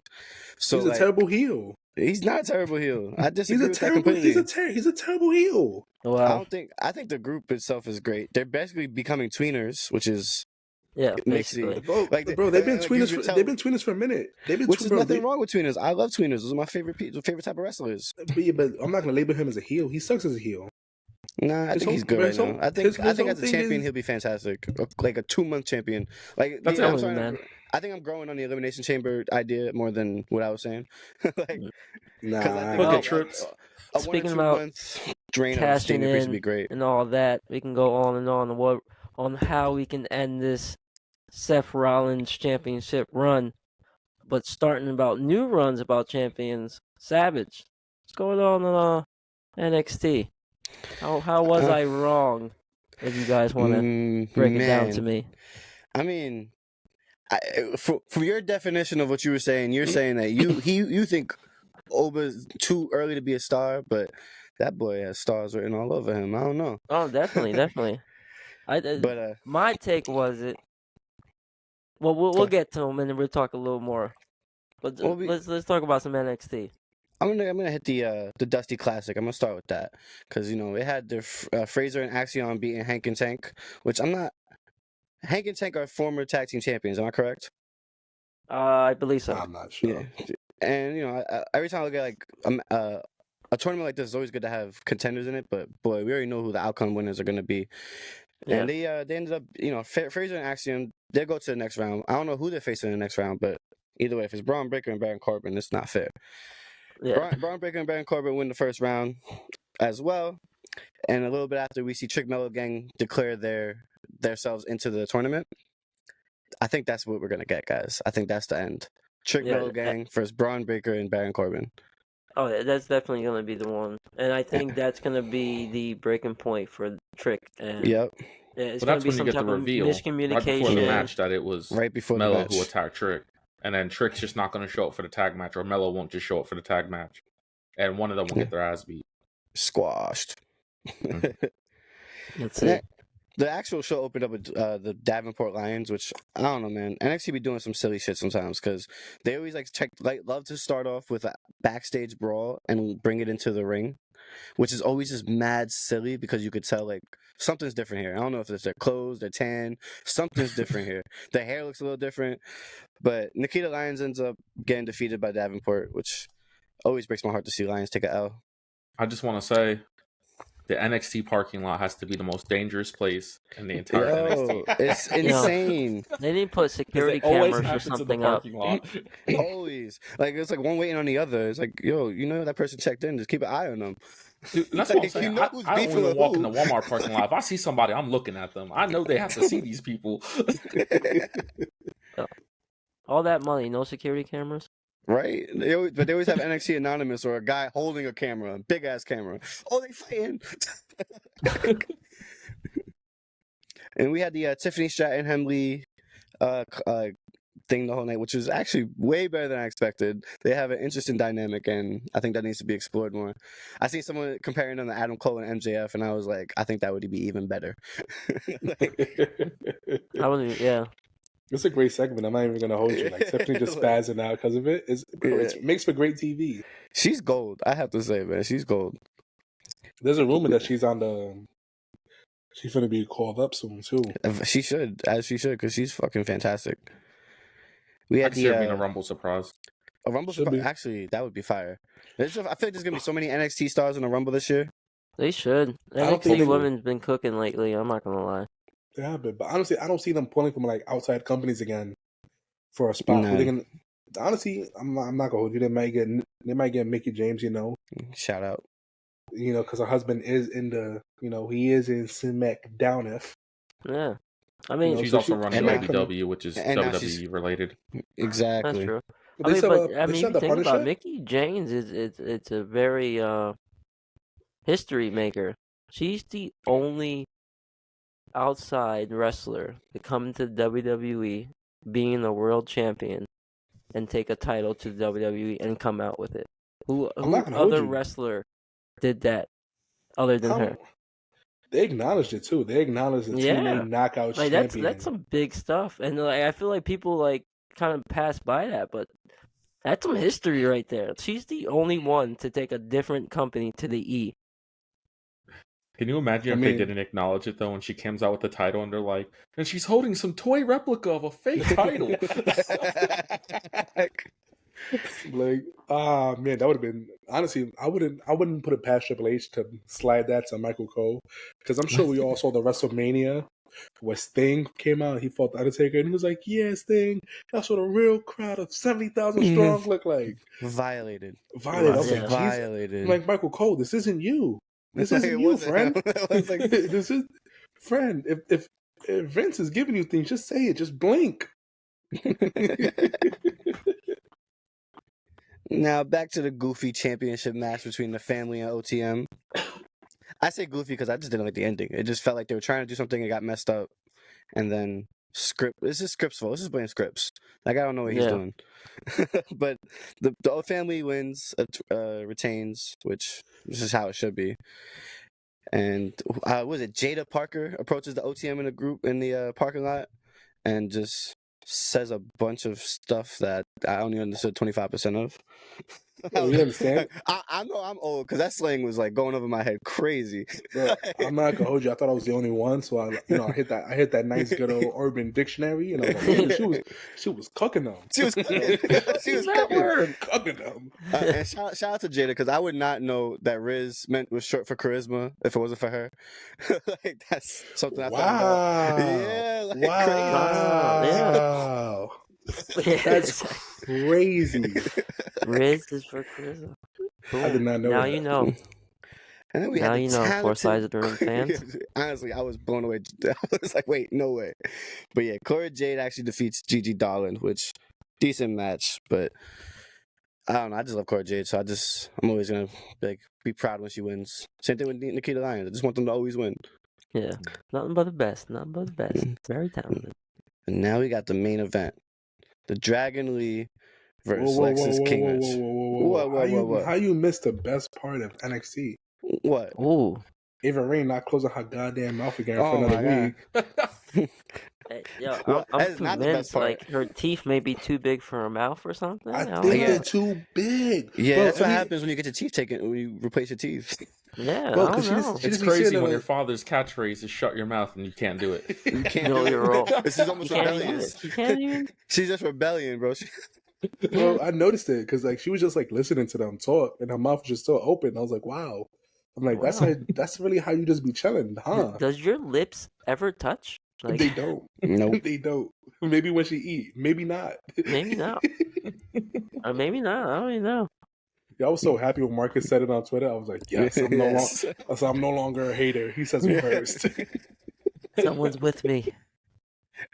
So he's a terrible heel. He's not a terrible heel. I disagree with that completely. He's a terrible heel. Wow. I think the group itself is great. They're basically becoming tweeners, which is. Yeah, basically. Bro, they've been tweeners. They've been tweeners for a minute. Which is nothing wrong with tweeners. I love tweeners. Those are my favorite type of wrestlers. But I'm not gonna label him as a heel. He sucks as a heel. Nah, I think he's good right now. I think as a champion he'll be fantastic. Like a 2-month champion. Like that's man. I think I'm growing on the Elimination Chamber idea more than what I was saying. Look at trips. Speaking about cashing in would be great. and all that, we can go on and on how we can end this Seth Rollins championship run, but starting about new runs about champions. Savage, what's going on NXT? How was I wrong? If you guys want to break it down to me, I mean, for your definition of what you were saying, you're saying that you think Oba's too early to be a star, but that boy has stars written all over him. I don't know. Oh, definitely. My take was it. Well, we'll get to him and then we'll talk a little more. But let's talk about some NXT. I'm gonna hit the Dusty Classic. I'm gonna start with that because it had the Frazer and Axiom beating Hank and Tank, which I'm not. Hank and Tank are former tag team champions. Am I correct? I believe so. I'm not sure. Yeah. And every time I look at like a tournament like this, it's always good to have contenders in it. But boy, we already know who the outcome winners are going to be. Yeah. And they ended up, Frazer and Axiom, they'll go to the next round. I don't know who they're facing in the next round, but either way, if it's Bron Breakker and Baron Corbin, it's not fair. Yeah. Bron Breakker and Baron Corbin win the first round as well. And a little bit after, we see Trick Mellow Gang declare themselves into the tournament. I think that's what we're going to get, guys. I think that's the end. Trick Mellow Gang versus Bron Breakker and Baron Corbin. Oh, that's definitely going to be the one. And I think that's going to be the breaking point for Trick. And yep. Yeah, it's But going to be that's when some you get type the reveal of miscommunication. right before the match that it was right before Mello the match who attacked Trick. And then Trick's just not going to show up for the tag match, or Mello won't just show up for the tag match. And one of them will get their ass beat. Squashed. That's it. The actual show opened up with the Davenport Lions, which I don't know, man. NXT be doing some silly shit sometimes because they always love to start off with a backstage brawl and bring it into the ring, which is always just mad silly because you could tell like something's different here. I don't know if it's their clothes, their tan, something's different here. Their hair looks a little different, but Nikita Lyons ends up getting defeated by Davenport, which always breaks my heart to see Lyons take a L. I just want to say, the NXT parking lot has to be the most dangerous place in the entire NXT. It's insane. They need to put security cameras or something up. Always. Like, it's like one waiting on the other. It's like, yo, that person checked in. Just keep an eye on them. Dude, that's what I'm saying. I don't even walk in the Walmart parking lot. If I see somebody, I'm looking at them. I know they have to see these people. All that money, no security cameras? Right? But they always have NXT Anonymous or a guy holding a camera, a big-ass camera. Oh, they fighting. And we had the Tiffany Stratton Hemley thing the whole night, which was actually way better than I expected. They have an interesting dynamic, and I think that needs to be explored more. I see someone comparing them to Adam Cole and MJF, and I was like, I think that would be even better. Yeah. It's a great segment. I'm not even gonna hold you. Like Tiffany just spazzing out because of it. It makes for great TV. She's gold. I have to say, man, she's gold. There's a rumor that she's gonna be called up soon too. She should, because she's fucking fantastic. We had being a Rumble surprise. A Rumble surprise. Actually, that would be fire. I feel like there's gonna be so many NXT stars in the Rumble this year. They should. NXT women's been cooking lately. I'm not gonna lie. They have been, but honestly, I don't see them pulling from like outside companies again for a spot. No. Honestly, I'm not gonna hold you. They might get Mickie James. Shout out. Because her husband is in he is in Smackdown. Yeah, I mean, she's also running AEW, which is WWE related. Exactly. That's true. If you think about Mickie James, it's a very history maker. She's the only outside wrestler to come into WWE, being the world champion, and take a title to WWE and come out with it. Who other wrestler did that other than her? They acknowledged it too. They acknowledged the TNA knockout champion. That's some big stuff, and I feel like people kind of pass by that, but that's some history right there. She's the only one to take a different company to the E. Can you imagine if they didn't acknowledge it, though, when she comes out with the title and they're like, and she's holding some toy replica of a fake title? Man, that would have been, honestly, I wouldn't put it past Triple H to slide that to Michael Cole, because I'm sure we all saw the WrestleMania where Sting came out and he fought the Undertaker, and he was like, yeah, Sting, that's what a real crowd of 70,000 strong look like. Violated. I was like, violated. I'm like, Michael Cole, this isn't you. This isn't you, friend. This is, friend. If Vince is giving you things, just say it. Just blink. Now back to the goofy championship match between the family and OTM. I say goofy because I just didn't like the ending. It just felt like they were trying to do something and got messed up, and then this is Scripps' fault. This is blame Scripps. Like, I don't know what he's doing. But the family wins, retains, which this is how it should be. And was it Jada Parker approaches the OTM in the parking lot and just says a bunch of stuff that I only understood 25% of. Yo, you understand? I know I'm old because that slang was like going over my head crazy. Bro, I'm not gonna hold you. I thought I was the only one, so I hit that nice good old Urban Dictionary, and I was like, damn, she was cooking them. She was cooking. She was that cooking. word? Cooking them. And shout out to Jada because I would not know that Riz was short for charisma if it wasn't for her. Like that's something I found out. Yeah, like wow. That's crazy. Riz is for charisma. I did not know Now that. you know. And then we Now had you the know, talented... four sides of the ring fans. Honestly, I was blown away. I was like, wait, no way. But yeah, Cora Jade actually defeats Gigi Dolan, which decent match. But I don't know. I just love Cora Jade, so I'm always gonna be proud when she wins. Same thing with Nikita Lyons. I just want them to always win. Yeah, nothing but the best. Nothing but the best. Very talented. And now we got the main event: the Dragon Lee versus Lexis King match. What? How you missed the best part of NXT? What? Ooh. Ava Rain not closing her goddamn mouth again for Oh another week. Hey, yo, Well, I'm that is not the best convinced part. like her teeth may be too big for her mouth or something. I don't think know. they're too big. Yeah, Bro, that's what happens when you get your teeth taken, when you replace your teeth. Yeah, Bro, I 'cause don't she know. just- It's be crazy sitting when there your like- father's catchphrase is "shut your mouth" and you can't do it. You can't No, do it. you're wrong. This is almost You can't even do rebellious. it. You can't even. She's just rebellion, bro. Bro, I noticed it because like she was just like listening to them talk, and her mouth was just still open. I was like, wow. I'm like, Wow. that's really how you just be chilling, huh? Does your lips ever touch? Like, They don't. Nope. They don't. Maybe when she eat. Maybe not. maybe not. Or maybe not. I don't even know. Yeah, I was so happy when Markus said it on Twitter. I was like, yes, I'm no longer a hater. He says it first. Someone's with me.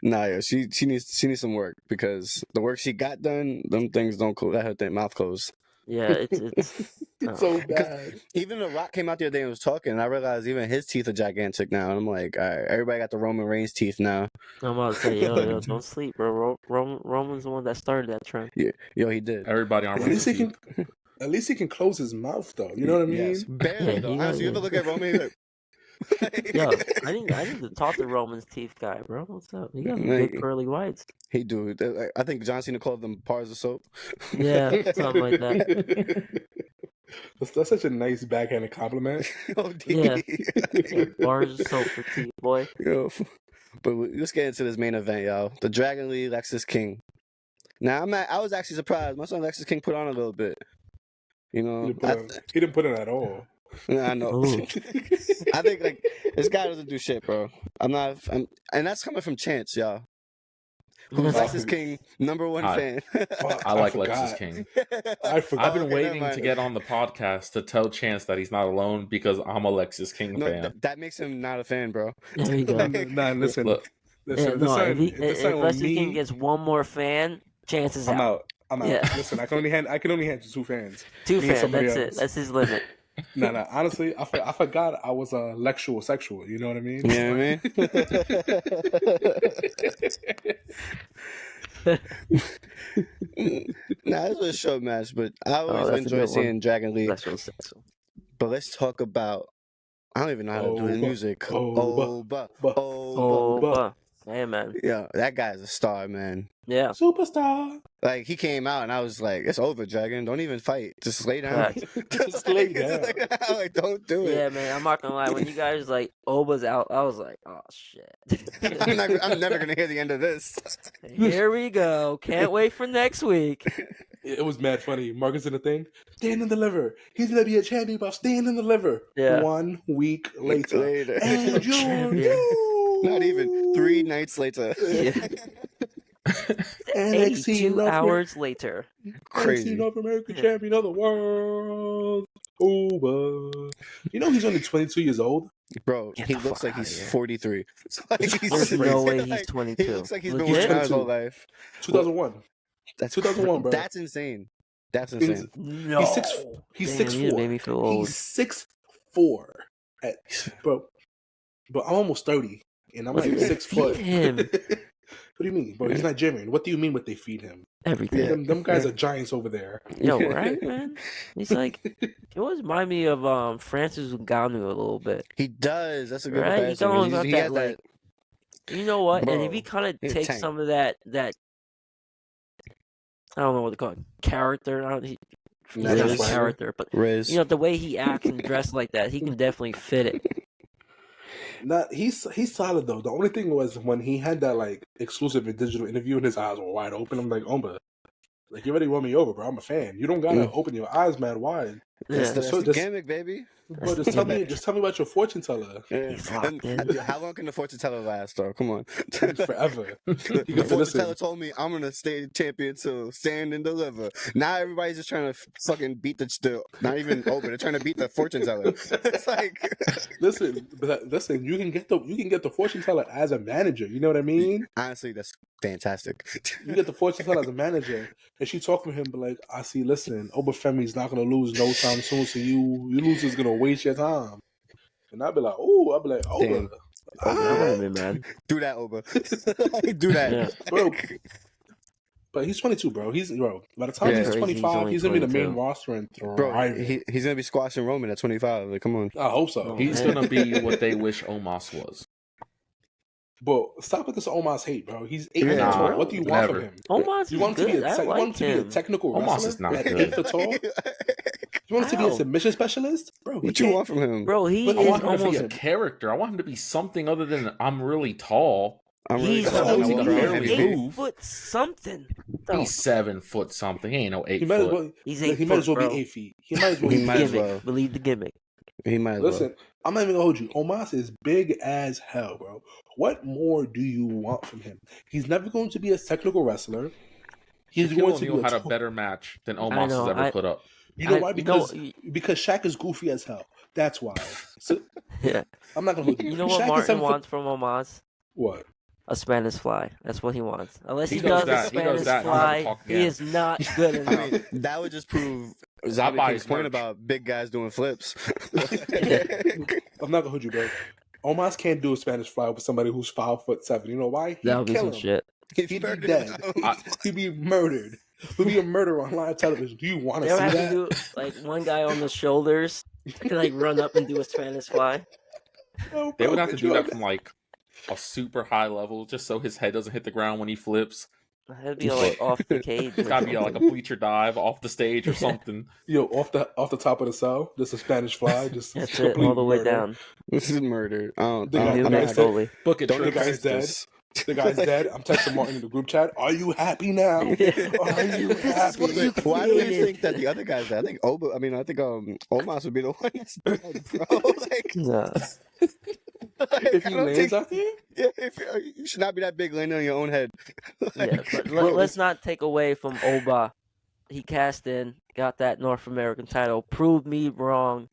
Nah, yeah, she needs some work because the work she got done, them things don't close. That her mouth closed. Yeah, it's It's so bad. Even The Rock came out the other day and was talking, and I realized even his teeth are gigantic now. And I'm like, all right, everybody got the Roman Reigns teeth now. I'm about to say, yo, don't sleep, bro. Roman's the one that started that trend. Yeah, yo, he did. Everybody on At least he Reigns' can. At least he can close his mouth, though. You know what I mean? Yes, barely Yeah, though. he Honestly, you does. ever look at Roman? He's like, Yo, I need to talk to Roman's teeth guy, bro. What's up? He got some Like- big pearly whites. he do. I think John Cena called them bars of soap. Yeah, something like that. That's such a nice backhanded compliment. OD. Yeah. Yeah, bars of soap for teeth, boy. Yo, but let's get into this main event, y'all. The Dragon Lee Lexis King. Now I was actually surprised. My son Lexis King put on a little bit. You know, He didn't put it at all. I know. Ooh. I think like this guy doesn't do shit, bro. And that's coming from Chance, y'all. Who's Lexis King #1 Hi. fan? Fuck, I like forgot. Lexis King. I forgot. I've been Okay, waiting never to mind. get on the podcast to tell Chance that he's not alone because I'm a Lexis King No, fan. that makes him not a fan, bro. There you go. Nah, listen. Look, Yeah, Listen, no, if with Lexis King gets one more fan, chances I'm out. out. I'm out. Yeah. Listen, I can only handle 2 fans. Two Me and fans, somebody that's else. it. That's his limit. Nah. Honestly, I forgot I was a lectual sexual. You know what I mean? You know what I mean? Nah, this was a short match, but I always that's a enjoy good one. seeing Dragon Lee. Sexual, sexual. But let's talk about. I don't even know how to do the Oba, music. Oba, Oh, hey, man. Yeah, that guy's a star, man. Yeah. Superstar. Like he came out and I was like, "It's over, Dragon. Don't even fight. Just lay down. Facts. Just lay down. Like, don't do it." Yeah, man. I'm not gonna lie. When you guys like Oba's out, I was like, oh shit. I'm never gonna hear the end of this. Here we go. Can't wait for next week. It was mad funny. Markus in the thing. Stand and deliver. He's gonna be a champion, but stand and deliver. Yeah. 1 week later. And Champion. Not even 3 nights later. Yeah. NXT 82 North hours later. Crazy. NXT North American champion of the world. Oba. You know he's only 22 years old. Bro, Get he the looks fuck like he's outta here. 43. There's no way he's like, 22. He looks like he's been Legit? working out his whole life. 2001. That's 2001, bro. That's insane. That's insane. No. He's Damn, 6'4". you made me feel old. He's 6'4". Bro, I'm almost 30, and I'm What like do they 6 feed foot. him? What do you mean, bro? He's Nigerian. What do you mean what they feed him? Everything. Them guys are giants over there. Yo, right, man? He's like, he always remind me of Francis Ngannou a little bit. He does. That's a good Right? He's comparison. always got He that, has like, you know what? And if Bro, he kind of he's a takes tank. some of that, I don't know what to call it, character. That's his Swagger. character. But Riz. you know, the way he acts and dressed like that, he can definitely fit it. He's solid though. The only thing was when he had that like exclusive and digital interview and his eyes were wide open. I'm like, Omba, like you already won me over, bro. I'm a fan. You don't gotta open your eyes mad wide. That's Yeah. the gimmick, baby. Bro, just tell me about your fortune teller. He's locked in. How long can the fortune teller last, though? Come on. Forever. The fortune teller told me I'm gonna stay champion till stand and deliver. Now everybody's just trying to fucking beat the not even open. They're trying to beat the fortune teller. It's like listen. You can get the fortune teller as a manager. You know what I mean? Honestly, that's fantastic. You get the fortune teller as a manager, and she talk to him, but like, I see. Listen, Obafemi's not gonna lose no time soon. So you lose is gonna waste your time. And I'd be like, Oba. Man. Do that, Oba. Do that. Yeah. Bro. But he's 22, bro. By the time he's 25, he's gonna be the main roster and thriving. Bro, he's gonna be squashing Roman at 25. Like, come on. I hope so. He's gonna be what they wish Omos was. But stop with this Omos hate, bro. He's 8 feet Nah, tall. What do you want from him? Omos You want him to be a technical wrestler? Omos is not at good. 8 foot tall? You want him to be a submission specialist? Bro, What you want from him? Bro, he I is want him to be a almost... character. I want him to be something other than I'm really tall. He's supposed to barely 8 move. foot something. He's 7 foot something. He ain't no 8 He might as foot. well. He's 8 He might as well foot, be bro. 8 feet. He might as well. He be might as gimmick. well. Believe the gimmick. He might as Listen, I'm not even gonna hold you. Omos is big as hell, bro. What more do you want from him? He's never going to be a technical wrestler. He's going to Shaquille had a better match than Omos has ever put up. You know why? Because Shaq is goofy as hell. That's why. So, Yeah. I'm not gonna hold you. You know what Shaq Martin wants from Omos? What? A Spanish fly. That's what he wants. Unless he He does does a that. He does Spanish that. fly, he is not good enough. I mean, that would just prove ZombiieKing's point about big guys doing flips. I'm not gonna hold you, bro. Omos can't do a Spanish fly with somebody who's 5'7". You know why? That would be some shit. He'd be dead. He'd be murdered. He'd be a murderer on live television. Do you want to see have that? to do like one guy on the shoulders can like run up and do a Spanish fly. No, They bro, would have to could do you that from like a super high level, just so his head doesn't hit the ground when he flips. That'd be like off the cage. It's gotta be like a bleacher dive off the stage or something. Yo, off the top of the cell, just a Spanish fly, just That's it, all the way down. This is murder. The guy's dead. Book it, The guy's dead. The guy's dead. I'm texting Martin in the group chat. Are you happy now? Are you happy? Why do you think that the other guys dead? I think Omos would be the one that's dead, bro. Like, Nah. If he lands out here? Yeah, you should not be that big landing on your own head. Yeah, but let's not take away from Oba. He cast in, got that North American title, proved me wrong.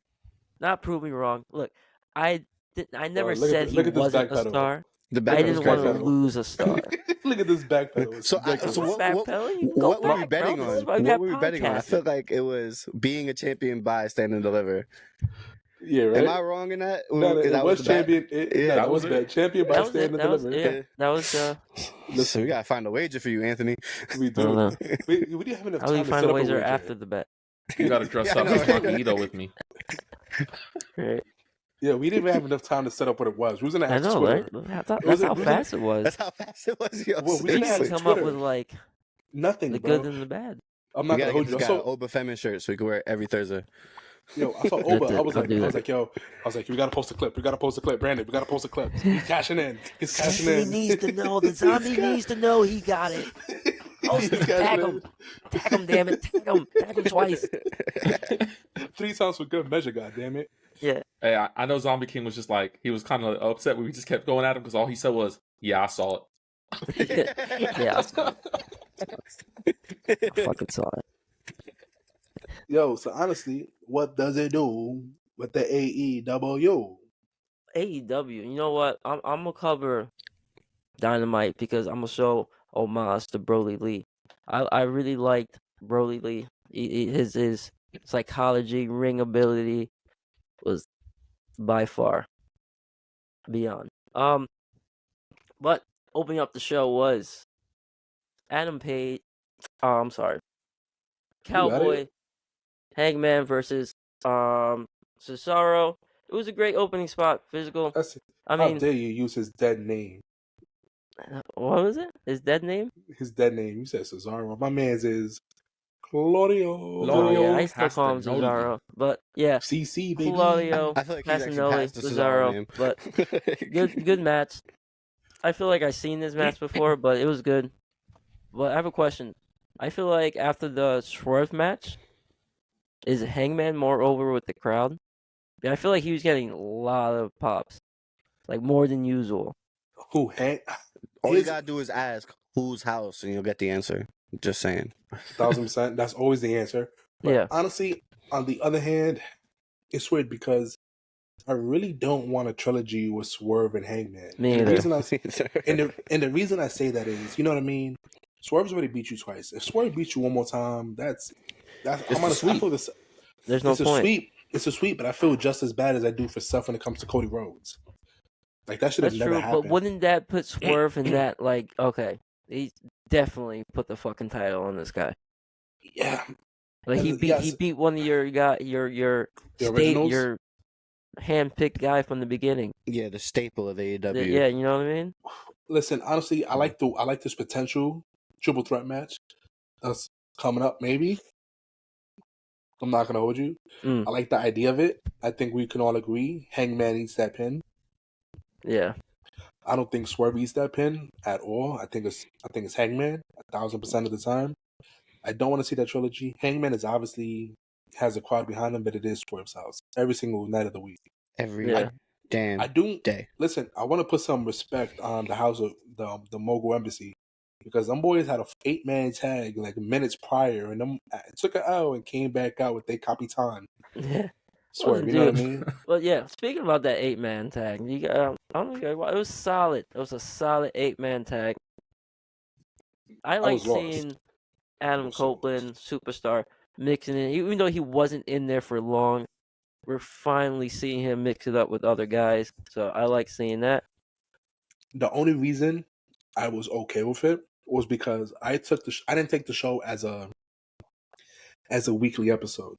Not prove me wrong. Look, I never said he wasn't a star. I didn't want to lose a star. Look at this backpedal. What were we betting on? What were we betting on? I feel like it was being a champion by stand and deliver. Yeah, right. Am I wrong in that? No, it was champion. That was bad. Champion by stand and deliver. That was. Listen, we gotta find a wager for you, Anthony. We do. We didn't have enough time to find set a up wager after the bet. You gotta dress up as Magneto with me. Right. Yeah, we didn't even have enough time to set up what it was. We was gonna ask Twitter. Right? That's how fast it was. That's how fast it was. Yo, well, we didn't have come up with like nothing. The bro. good and the bad. I'm not gonna hold you. I saw Oba Femin shirt so we can wear it every Thursday. Yo, I saw Oba. I was like, we gotta post a clip. Brandon, we gotta post a clip. He's cashing in. He needs to know. The zombie needs to know he got it. Oh, tag him, damn it, tag him twice. 3 times for good measure, goddamn it. Yeah. Hey, I know ZombiieKing was just like, he was kind of upset when we just kept going at him because all he said was, "Yeah, I saw it." Yeah, I saw it. I fucking saw it. Yo, so honestly, what does it do with the AEW? AEW, you know what? I'm gonna cover Dynamite because I'm gonna show homage to Brody Lee. I really liked Brody Lee. His psychology, ring ability was by far beyond. But opening up the show was Adam Page. I'm sorry, Cowboy, Hangman versus Cesaro. It was a great opening spot. Physical. How dare you use his dead name? What was it? His dead name? His dead name. You said Cesaro. My man's is Claudio. Yeah, I still call him Cesaro, but yeah, CC baby. Claudio, I feel like he's actually Castagnoli, past the Cesaro Cesaro, name. but good match. I feel like I've seen this match before, but it was good. But I have a question. I feel like after the Swerve match, is Hangman more over with the crowd? I feel like he was getting a lot of pops, like more than usual. Who All you gotta do is ask whose house, and you'll get the answer. Just saying. 1,000%. That's always the answer. But Yeah. honestly, on the other hand, it's weird because I really don't want a trilogy with Swerve and Hangman. Me and either. the reason I say that is, you know what I mean? Swerve's already beat you twice. If Swerve beats you one more time, that's I'm honest. I feel this. There's no it's point. a sweep. It's a sweep, but I feel just as bad as I do for stuff when it comes to Cody Rhodes. Like that should have never happened. But wouldn't that put Swerve in that like okay, he definitely put the fucking title on this guy. Yeah. Like he beat one of your hand-picked guy from the beginning. Yeah, the staple of AEW. Yeah, you know what I mean? Listen, honestly, I like this potential triple threat match that's coming up, maybe. I'm not gonna hold you. I like the idea of it. I think we can all agree Hangman eats that pin. Yeah. I don't think Swerve eats that pin at all. I think it's Hangman 1,000% of the time. I don't want to see that trilogy. Hangman is obviously has a crowd behind him, but it is Swerve's house every single night of the week. Every damn day. Listen, I want to put some respect on the house of the Mogul Embassy because them boys had a 8-man tag like minutes prior, and them took an L and came back out with their Capitan. Yeah. Swerve, you know what I mean? Well, yeah. Speaking about that 8-man tag, you got, I don't know, it was solid. It was a solid 8-man tag. I like seeing Adam Copeland, superstar, mixing in. Even though he wasn't in there for long, we're finally seeing him mix it up with other guys. So I like seeing that. The only reason I was okay with it was because I didn't take the show as a weekly episode,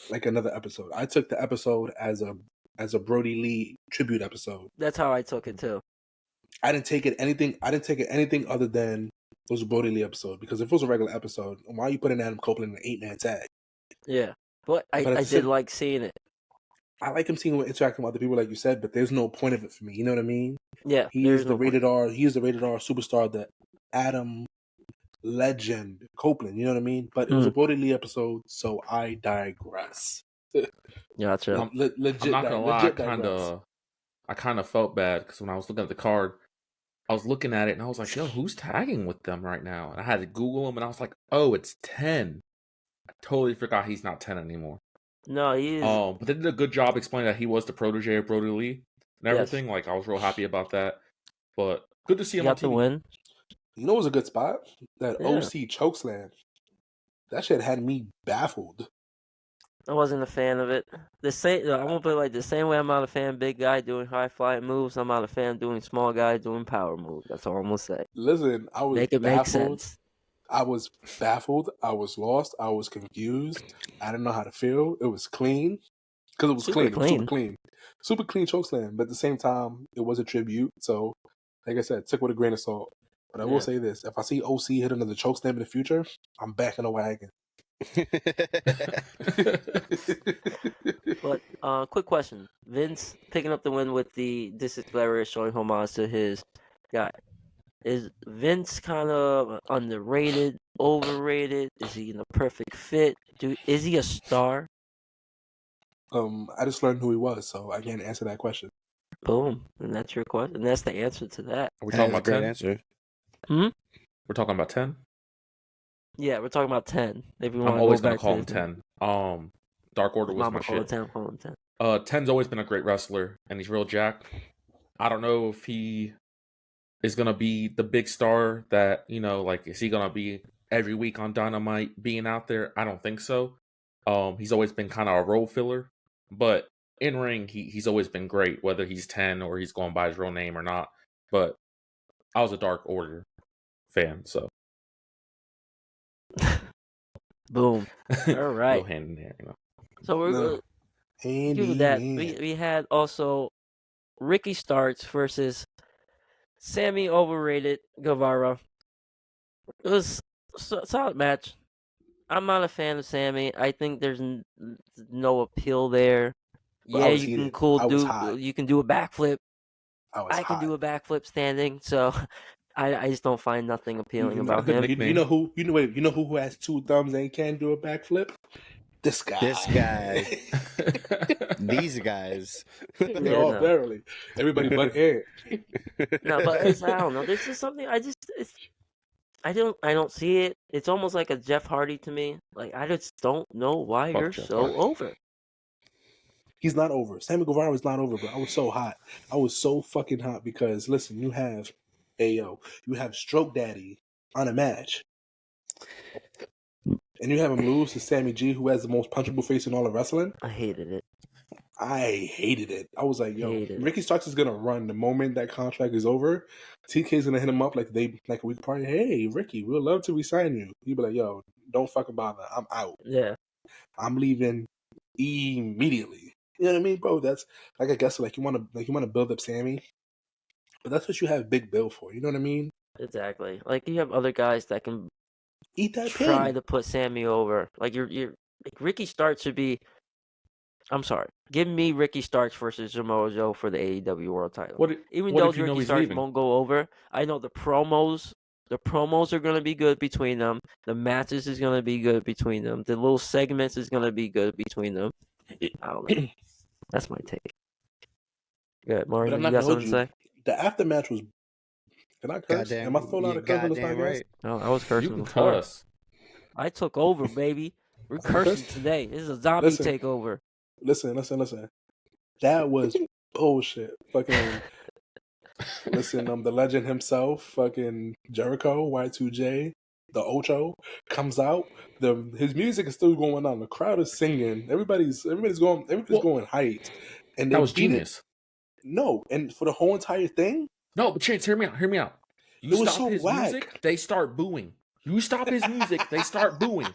like another episode. I took the episode as a Brody Lee tribute episode. That's how I took it too. I didn't take it anything other than it was a Brody Lee episode, because if it was a regular episode, why are you putting Adam Copeland in an 8-man tag? Yeah, but I did like seeing it. I like him seeing him interacting with other people, like you said, but there's no point of it for me. You know what I mean? Yeah, he is the rated R superstar, the Adam legend Copeland. You know what I mean? But it was a Brody Lee episode, so I digress. Gotcha. I'm not gonna lie, I kind of felt bad because when I was looking at the card, I was looking at it and I was like, yo, who's tagging with them right now? And I had to Google him and I was like, oh, it's 10. I totally forgot he's not 10 anymore. No, he is. But they did a good job explaining that he was the protege of Brody Lee and everything. Yes. Like, I was real happy about that. But good to see him on TV. The win. You know, it was a good spot. That OC chokeslam. That shit had me baffled. I wasn't a fan of it. I'm gonna put it like the same way I'm not a fan of big guy doing high flying moves. I'm not a fan of doing small guy doing power moves. That's all I'm gonna say. Listen, I was make it make sense. I was baffled. I was lost. I was confused. I didn't know how to feel. It was clean because it was clean. It was super clean chokeslam. But at the same time, it was a tribute. So, like I said, took with a grain of salt. But I will say this: if I see OC hit another chokeslam in the future, I'm back in the wagon. But quick question: Vince picking up the win with this is hilarious, showing homage to his guy. Is Vince kind of underrated, overrated? Is he in the perfect fit? Is he a star? I just learned who he was, so I can't answer that question. Boom, and that's your question, and that's the answer to that. Are we talking about 10? Answer. We're talking about 10. Yeah, we're talking about 10. If you I'm always gonna call him 10. Dark Order was my shit. 10, call him 10. 10's always been a great wrestler, and he's real jacked. I don't know if he is gonna be the big star that, you know, like, is he gonna be every week on Dynamite being out there? I don't think so. He's always been kind of a role filler, but in ring, he's always been great, whether he's 10 or he's going by his real name or not. But I was a Dark Order fan, so. Boom. All right. Go hand in hand, you know. So we're going to do that. We had also Ricky Starks versus Sammy Overrated Guevara. It was a solid match. I'm not a fan of Sammy. I think there's no appeal there. But I was heated. You can do a backflip. I can do a backflip standing. So I just don't find nothing appealing about him. You know who has 2 thumbs and can do a backflip? This guy. These guys. Verily. Everybody but Ed. No, but I don't know. This is something I don't see it. It's almost like a Jeff Hardy to me. Like, I just don't know why you're so over. He's not over. Sammy Guevara is not over, bro. I was so hot. I was so fucking hot because, listen, you have Iyo. You have Stroke Daddy on a match. And you have him lose to Sammy G, who has the most punchable face in all of wrestling. I hated it. I was like, yo, Ricky Starks is going to run the moment that contract is over. TK's going to hit him up like a week prior. Hey, Ricky, we'd love to resign you. He'd be like, yo, don't fucking bother. I'm out. Yeah. I'm leaving immediately. You know what I mean, bro? That's like, I guess, like you want to build up Sammy, but that's what you have Big Bill for. You know what I mean? Exactly. Like, you have other guys that can eat that try to put Sammy over. Like, you're like, Ricky Starks should be. I'm sorry. Give me Ricky Starks versus Samoa Joe for the AEW World Title. Even though Ricky Starks won't go over, I know the promos are going to be good between them. The matches is going to be good between them. The little segments is going to be good between them. I don't know. That's my take. Good. Martin, you got something to say? The aftermatch was... Can I curse? Am I still allowed to curse on this podcast? Right. No, I was cursing You can before. curse. I took over, baby. We're cursing today. This is a zombie takeover. Listen. That was bullshit. Fucking listen, the legend himself, fucking Jericho, Y2J, the Ocho, comes out. His music is still going on. The crowd is singing. Everybody's going hyped. And that was genius. No, and for the whole entire thing? No, but Chance, hear me out. You stop his music, they start booing. You stop his music, they start booing.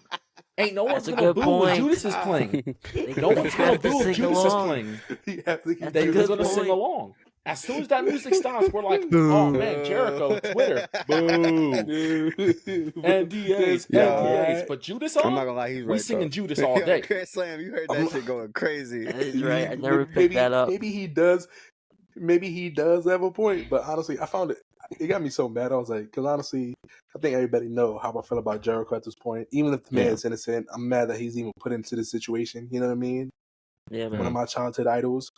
Ain't no one's gonna boo when Judas is playing. No one's gonna boo when Judas is playing. They're gonna sing along. As soon as that music stops, we're like, oh man, Jericho, Twitter, boo. NDAs. But Judas on? I'm not gonna lie, he's right. We singing Judas all day. Chris Slam, you heard that shit going crazy. That is right. I never picked that up. Maybe he does have a point, but honestly, I found it got me so mad. I was like, because honestly, I think everybody know how I feel about Jericho at this point. Even if the man is innocent, I'm mad that he's even put into this situation. You know what I mean? Yeah, man. One of my childhood idols.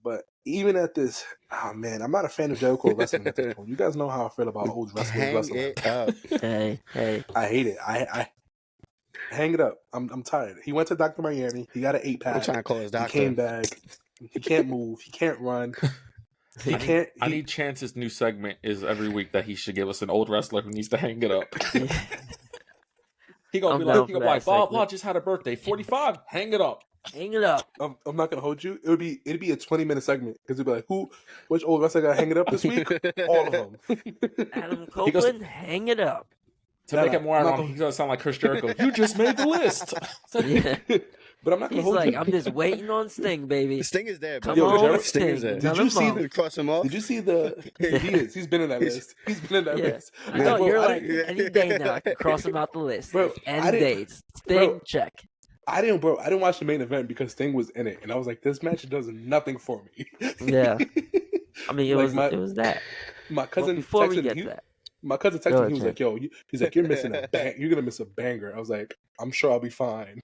But even at this, man, I'm not a fan of Jericho wrestling at this point. You guys know how I feel about old wrestlers wrestling. It up. Hey. I hate it. I hang it up. I'm tired. He went to Dr. Miami. He got an 8-pack. I'm trying to call his doctor. He came back. He can't move. He can't run. I need Chance's new segment is every week that he should give us an old wrestler who needs to hang it up. He gonna be like, Bob just had a birthday, 45. Hang it up. Hang it up. I'm not gonna hold you. It'd be a 20-minute segment because it'd be like, which old wrestler got to hang it up this week? All of them. Adam Copeland, hang it up. To make it more ironic, he's gonna sound like Chris Jericho. You just made the list. Yeah. But I'm not gonna hold you. I'm just waiting on Sting, baby. Sting is there, Come on, Sting is there. Did you see the cross him off? Did you see the? He's been in that list. He's been in that list. No, you're like any day now. I can cross him out the list. Bro, any days. Sting, check. I didn't watch the main event because Sting was in it, and I was like, this match does nothing for me. Yeah. I mean, it was that. My cousin before we get that. My cousin texted me. He was like, "Yo, you're missing you're gonna miss a banger." I was like, "I'm sure I'll be fine.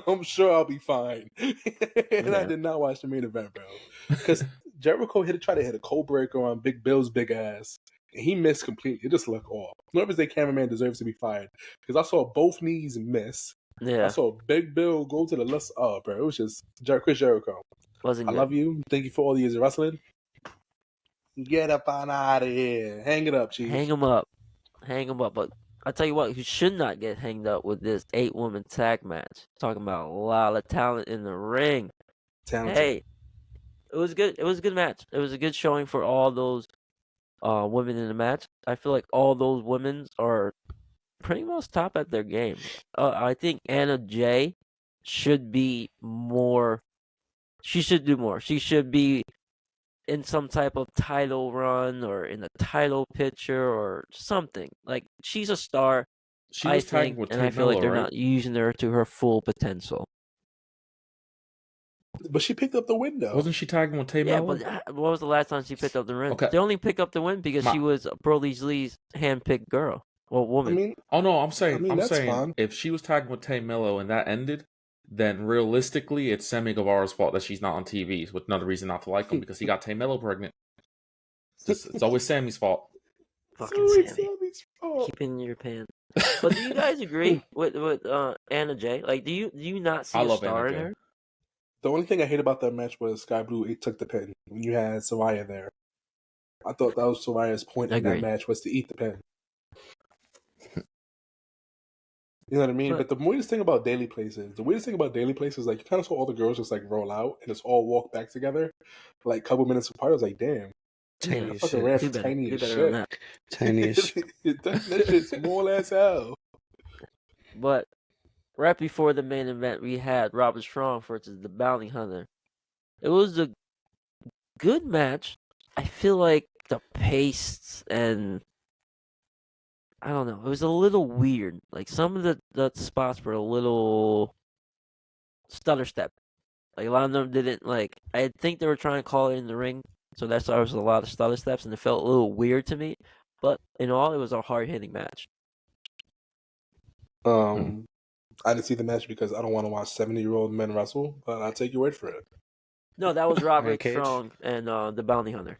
I'm sure I'll be fine." And I did not watch the main event, bro, because Jericho tried to hit a cold breaker on Big Bill's big ass, and he missed completely. It just looked off. Whoever's their cameraman deserves to be fired because I saw both knees miss. Yeah, I saw Big Bill go to the left. Oh, bro, it was just Chris Jericho. Wasn't I good. love you. Thank you for all the years of wrestling. Get up on out of here. Hang it up, Chief. Hang him up. But I tell you what, who should not get hanged up with this 8-woman tag match. Talking about a lot of talent in the ring. Talented. Hey, it was good. It was a good match. It was a good showing for all those women in the match. I feel like all those women are pretty much top at their game. I think Anna Jay should be more. She should do more. She should be in some type of title run or in a title picture or something. Like, she's a star. She I was tagging think, with and Tay I feel like Melo, they're right? not using her to her full potential. But she picked up the win, though. Wasn't she tagging with Tay Yeah, Melo? but what was the last time she picked up the win? Okay. They only picked up the win because she was Brody Lee's handpicked girl or woman. I'm saying that's fine. if she was tagging with Tay Melo and that ended, then realistically, it's Sammy Guevara's fault that she's not on TV. With another reason not to like him because he got Tay Melo pregnant. It's always Sammy's fault. Fucking Sammy's fault. Keep it in your pants. But do you guys agree with Anna Jay? Like, do you not see a star in her? The only thing I hate about that match was Sky Blue took the pin when you had Soraya there. I thought that was Soraya's point in that match was to eat the pin. You know what I mean? But the weirdest thing about daily places, is like you kind of saw all the girls just like roll out and just all walk back together for like a couple minutes apart. I was like, damn. Tiny as fucking shit. Tiny as shit. Tiny as shit. That shit's small as hell. But right before the main event, we had Robert Strong versus the Bounty Hunter. It was a good match. I feel like the pace and I don't know. It was a little weird. Like some of the spots were a little stutter step. Like a lot of them didn't like. I think they were trying to call it in the ring, so that's why there was a lot of stutter steps, and it felt a little weird to me. But in all, it was a hard hitting match. I didn't see the match because I don't want to watch 70-year-old men wrestle, but I'll take your word for it. No, that was Robert Strong and the Bounty Hunter.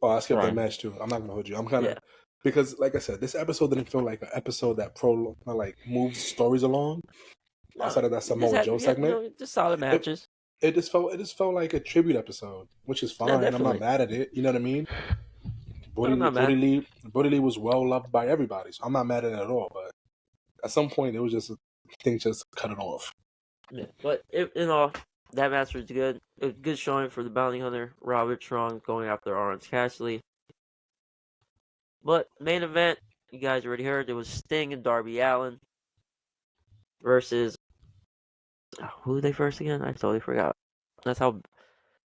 Oh, I skipped that match too. I'm not gonna hold you. I'm kind of because, like I said, this episode didn't feel like an episode that moves stories along. Outside of that Samoa Joe segment, just solid matches. It just felt like a tribute episode, which is fine. I'm not mad at it. You know what I mean? Brody Lee was well loved by everybody, so I'm not mad at it at all. But at some point, it was just things just cut it off. Yeah, but in all, that match was good. It was good showing for the Bounty Hunter, Robert Strong going after Orange Cassidy. But main event, you guys already heard, it was Sting and Darby Allin versus who were they first again? I totally forgot. That's how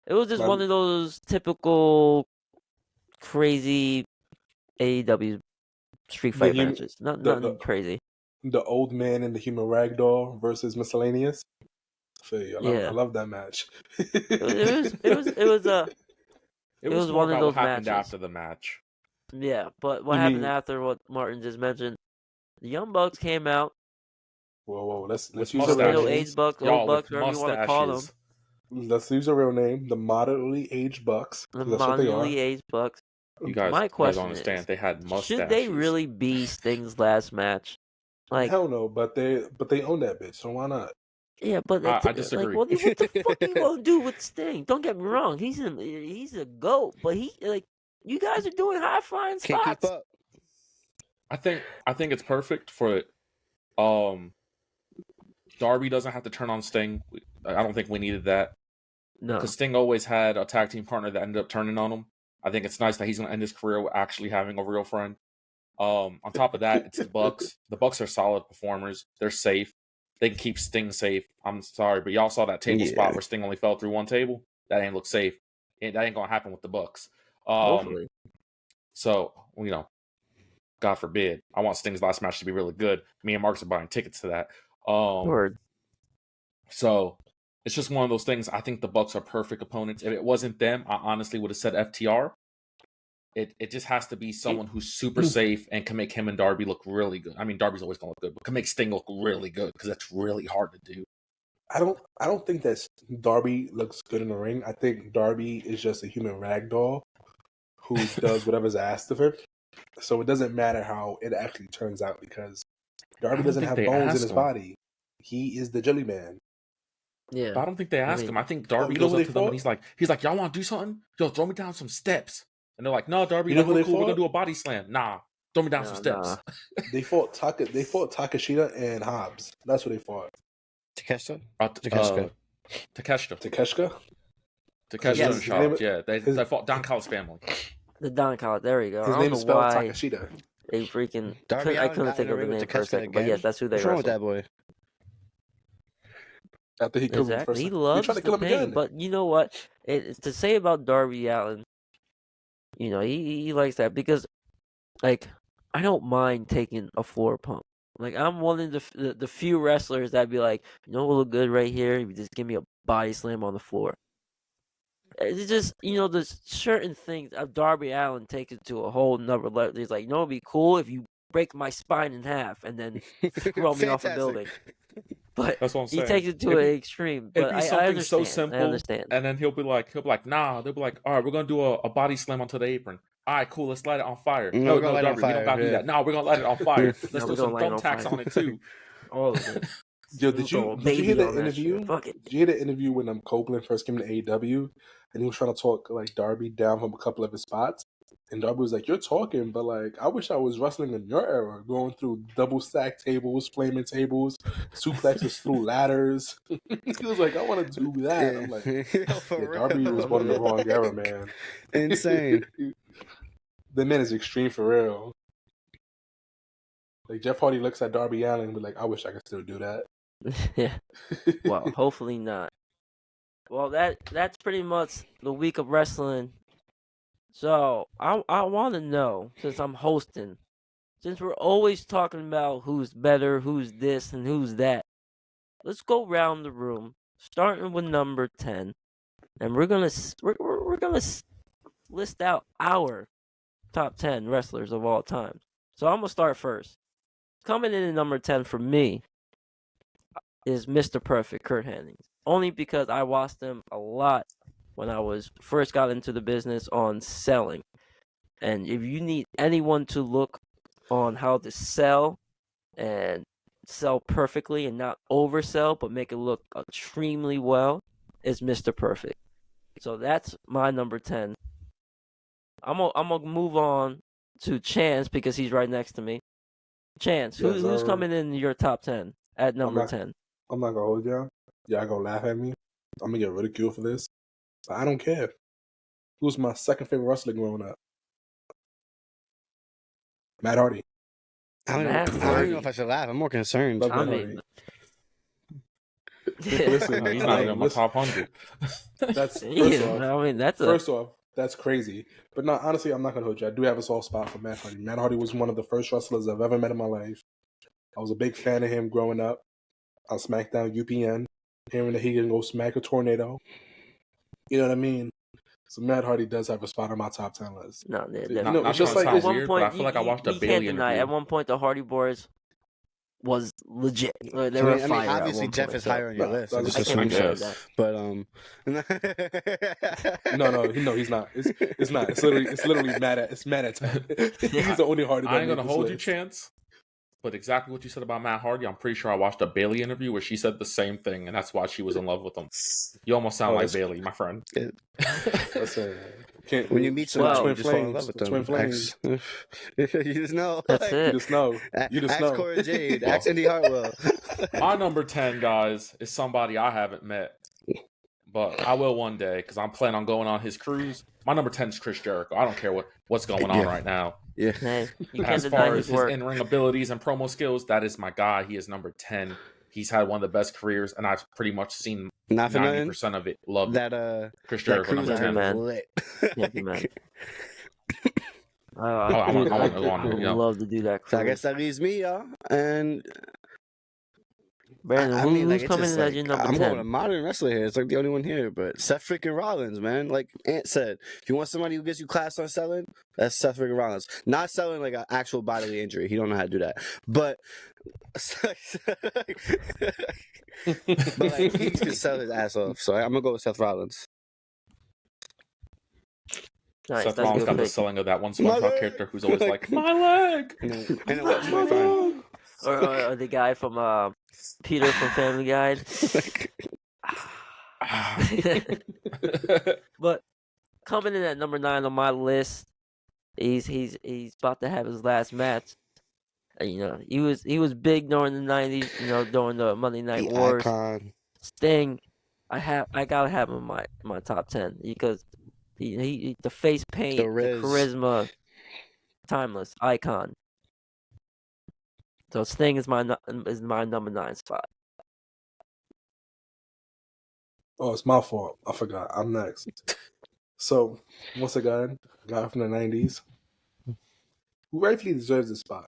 it was. Just one of those typical crazy AEW street fight matches. Nothing crazy. The old man and the human ragdoll versus miscellaneous. I love that match. It was one of those what happened matches after the match. Yeah, but what happened after what Martin just mentioned? The Young Bucks came out. Let's use the real age Bucks, old Bucks, whatever you want to call them. Let's use a real name: the moderately aged Bucks. The moderately aged Bucks. You guys, my question understand is, they had mustaches. Should they really be Sting's last match? Like, hell no, but they own that bitch, so why not? Yeah, but I disagree. Like, what the fuck you gonna do with Sting? Don't get me wrong, he's a goat, but you guys are doing high flying spots. Can't keep up. I think it's perfect for Darby doesn't have to turn on Sting. I don't think we needed that. No, because Sting always had a tag team partner that ended up turning on him. I think it's nice that he's going to end his career with actually having a real friend. On top of that, it's the Bucks. The Bucks are solid performers. They're safe. They can keep Sting safe. I'm sorry, but y'all saw that table spot where Sting only fell through one table. That ain't look safe. That ain't going to happen with the Bucks. Hopefully. So, God forbid. I want Sting's last match to be really good. Me and Markus are buying tickets to that. Word. So it's just one of those things. I think the Bucks are perfect opponents. If it wasn't them, I honestly would have said FTR. It just has to be someone who's super safe and can make him and Darby look really good. I mean, Darby's always going to look good, but can make Sting look really good because that's really hard to do. I don't think that Darby looks good in the ring. I think Darby is just a human ragdoll who does whatever's asked of him. So it doesn't matter how it actually turns out because Darby doesn't have bones in his body. He is the jelly man. Yeah, but I don't think they asked him. I think Darby goes up to them and he's like, y'all want to do something? Yo, throw me down some steps. And they're like, no, Darby, we're cool. We're gonna do a body slam. Nah, throw me down some steps. Nah. They fought Takeshita and Hobbs. That's what they fought. Takeshita and Hobbs. Yeah, they fought Don Callis family. The Don Callis. There you go. His name is spelled Takeshita. They freaking. I couldn't think of the name for a second, but yes, that's who they were. What's wrong with that boy? After he killed him first, he loves the pain. But you know what? It's to say about Darby Allin. He likes that because, like, I don't mind taking a floor pump. Like, I'm one of the few wrestlers that'd be like, you know what will look good right here? You just give me a body slam on the floor. It's just, there's certain things. Darby Allin takes it to a whole nother level. He's like, it'd be cool if you break my spine in half and then throw me off a building. But that's what I'm saying. He takes it to an extreme. But it'd be something I understand. so simple. I understand. And then he'll be like, nah. They'll be like, all right, we're gonna do a body slam onto the apron. All right, cool. Let's light it on fire. No, Darby, we don't gotta do that. No, we're gonna light it on fire. Let's do some thumbtacks on it too. All of it. Yo, did you hear the interview? Did you hear the interview when Copeland first came to AEW and he was trying to talk like Darby down from a couple of his spots? And Darby was like, "You're talking, but like, I wish I was wrestling in your era, going through double stack tables, flaming tables, suplexes through ladders." He was like, "I want to do that." Yeah. I'm like, Darby was born in the wrong era, man. Insane. The man is extreme for real. Like Jeff Hardy looks at Darby Allin and be like, "I wish I could still do that." Yeah. Well, hopefully not. Well, that's pretty much the week of wrestling. So I want to know, since I'm hosting, since we're always talking about who's better, who's this, and who's that, let's go around the room, starting with number 10, and we're gonna list out our top 10 wrestlers of all time. So I'm gonna start first. Coming in at number 10 for me is Mr. Perfect, Kurt Hennig. Only because I watched him a lot when I first got into the business on selling. And if you need anyone to look on how to sell and sell perfectly and not oversell, but make it look extremely well, is Mr. Perfect. So that's my number 10. I'm gonna move on to Chance because he's right next to me. Chance, who's coming in your top 10 at number 10? I'm not gonna hold y'all. Y'all gonna laugh at me. I'm gonna get ridiculed for this. But I don't care. Who's my second favorite wrestler growing up? Matt Hardy. I don't know if I should laugh. I'm more concerned. Listen, he's not even in my top 100. First off, that's crazy. But no, honestly, I'm not gonna hold you. I do have a soft spot for Matt Hardy. Matt Hardy was one of the first wrestlers I've ever met in my life. I was a big fan of him growing up on SmackDown UPN, hearing that he can go smack a tornado. You know what I mean? So Matt Hardy does have a spot on my top 10 list. No, it's just like at one point, I feel like I watched a Bailey interview. At one point, the Hardy Boys was legit. They were fire. Obviously, Jeff is higher on your list. I can't that. But no, he's not. It's not. It's literally Matt at 10. He's the only Hardy. I ain't gonna hold you, Chance. But exactly what you said about Matt Hardy, I'm pretty sure I watched a Bailey interview where she said the same thing, and that's why she was in love with him. You almost sound like Bailey, my friend. When you meet someone, you just fall in love with them. Twin flames. You just know. That's it. You just know. Ask Cora Jade. Ask Indy Hartwell. My number 10, guys, is somebody I haven't met. But I will one day, because I'm planning on going on his cruise. My number 10 is Chris Jericho. I don't care what's going on right now. Yeah. Hey, as far as his in-ring abilities and promo skills, that is my guy. He is number 10. He's had one of the best careers, and I've pretty much seen 90% of it. Love that. Chris Jericho, number 10. Man. Yeah, man. I want to go on. I would love to do that. So I guess that leaves me, y'all. And Brandon, who's coming in as your number 10? I'm going a modern wrestler here. It's like the only one here, but Seth freaking Rollins, man. Like Ant said, if you want somebody who gets you class on selling, that's Seth freaking Rollins. Not selling like an actual bodily injury. He don't know how to do that. But like he can sell his ass off. So I'm gonna go with Seth Rollins. Nice, Seth Rollins got the selling of that one SpongeBob character who's always like, my leg! And it works really fine. Or the guy from Peter from Family Guy. But coming in at number 9 on my list, he's about to have his last match. He was big during the 90s. During the Monday Night Wars. Icon. Sting, I gotta have him in my top 10 because he the face paint, the charisma, timeless icon. So Sting is my number 9 spot. Oh, it's my fault. I forgot. I'm next. So, once again, guy from the 90s. who rightfully deserves this spot.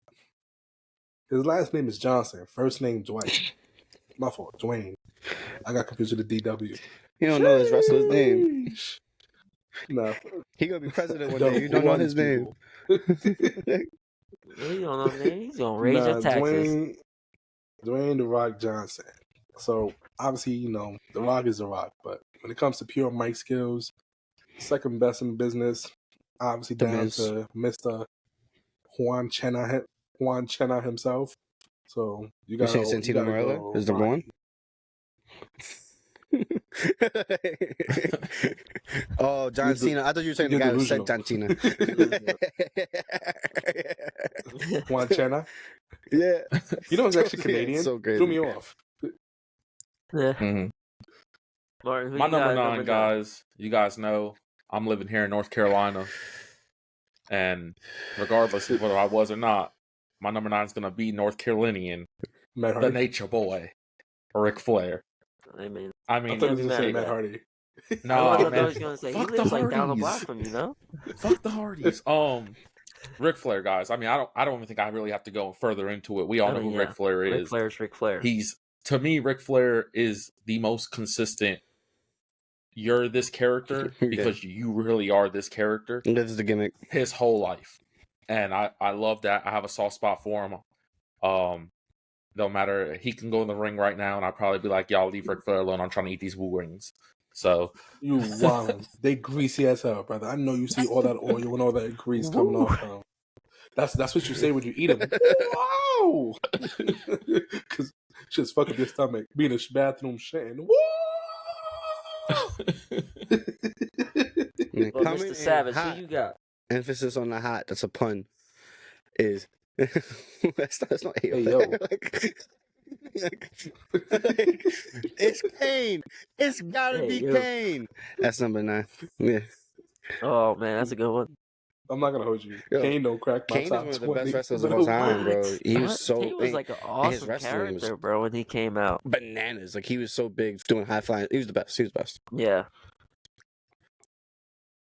His last name is Johnson. First name Dwight. My fault, Dwayne. I got confused with the DW. You don't know his wrestler's name. Nah. He gonna be president one day. You don't know his name. You don't know his name. He's gonna raise your taxes. Dwayne The Rock Johnson. So obviously, you know, The Rock is The Rock, but when it comes to pure mic skills, second best in business, obviously down to Mr. Juan Chena himself. So you got to Santino Marella is number one. Oh, John Cena. I thought you were saying the guy who said John Cena. Juan Chena? Yeah. You know he's actually Canadian? So great. Threw me off. Yeah. Mm-hmm. Martin, My number 9, guys, you guys know I'm living here in North Carolina. And regardless of whether I was or not, my number 9 is going to be North Carolinian, the Nature Boy, Ric Flair. I mean, I thought he was going to say Matt Hardy. No, I man. was gonna say, Fuck he lives the like down the Hardys. block from you, know? Fuck the Hardys. Ric Flair, guys. I mean, I don't even think I really have to go further into it. We all know who Ric Flair is. Ric Flair's Ric Flair. To me, Ric Flair is the most consistent. You're this character because you really are this character. This is the gimmick. His whole life. And I love that. I have a soft spot for him. No matter, he can go in the ring right now, and I'd probably be like, y'all leave Ric Flair alone. I'm trying to eat these woo rings. So you wildin'. They greasy as hell, brother. I know you see all that oil and all that grease coming off. That's what you say when you eat them. Wow! Because just fuck up your stomach. Be in the bathroom shitting. Woo! Mr. Savage, who you got? Emphasis on the hot. That's a pun. Is that's not hey yo. It's Kane. It's gotta be Kane. That's number 9. Yeah. Oh man, that's a good one. I'm not gonna hold you. Kane don't crack my Kane top is 20. one of the best wrestlers of all time, bro. He was like an awesome character, bro, when he came out. Bananas. Like, he was so big, doing high flying. He was the best. Yeah.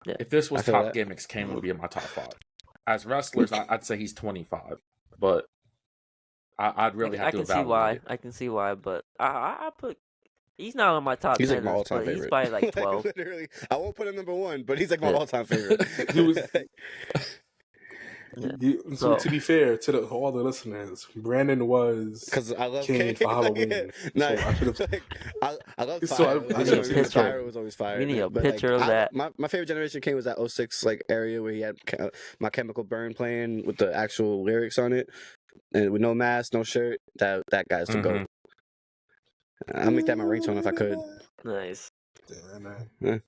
If this was top gimmicks, Kane would be in my top 5. As wrestlers, I'd say he's 25, but I'd really have to evaluate it. I can see why, but I put. He's not on my top 10. He's like my all-time favorite. He's probably like 12. Literally, I won't put him number 1, but he's like my all-time favorite. So to be fair to all the listeners, Brandon was because I love Kane for Halloween. I love Fire. So Fire was always fire. We need a picture of that. My favorite generation Kane was that 06 area where he had My Chemical Burn playing with the actual lyrics on it, and with no mask, no shirt. That guy's the GOAT. I'll make that my ringtone if I could. Nice. Damn.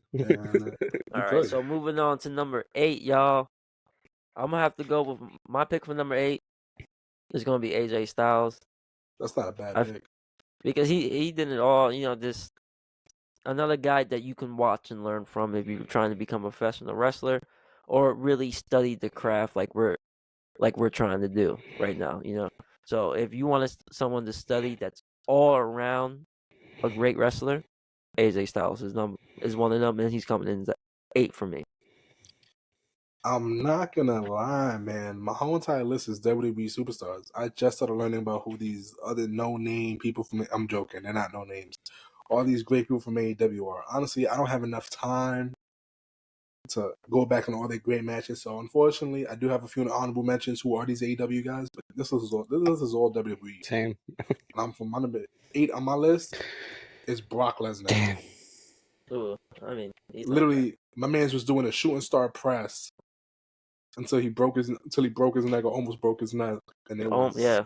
All right, so moving on to number 8, y'all. I'm gonna have to go with my pick for number 8. It's gonna be AJ Styles. That's not a bad pick because he did it all. You know, this another guy that you can watch and learn from if you're trying to become a professional wrestler or really study the craft like we're trying to do right now. You know, so if you want someone to study that's all around a great wrestler, AJ Styles is one of them, and he's coming in at 8 for me. I'm not gonna lie, man. My whole entire list is WWE superstars. I just started learning about who these other no-name people from. I'm joking, they're not no names. All these great people from AEW are. Honestly, I don't have enough time to go back on all their great matches. So unfortunately, I do have a few honorable mentions. Who are these AEW guys? But this is all WWE. Same. I'm from my number 8 on my list is Brock Lesnar. Damn. Ooh, I mean, literally, my man was doing a shooting star press until he broke his neck or almost broke his neck, and it was that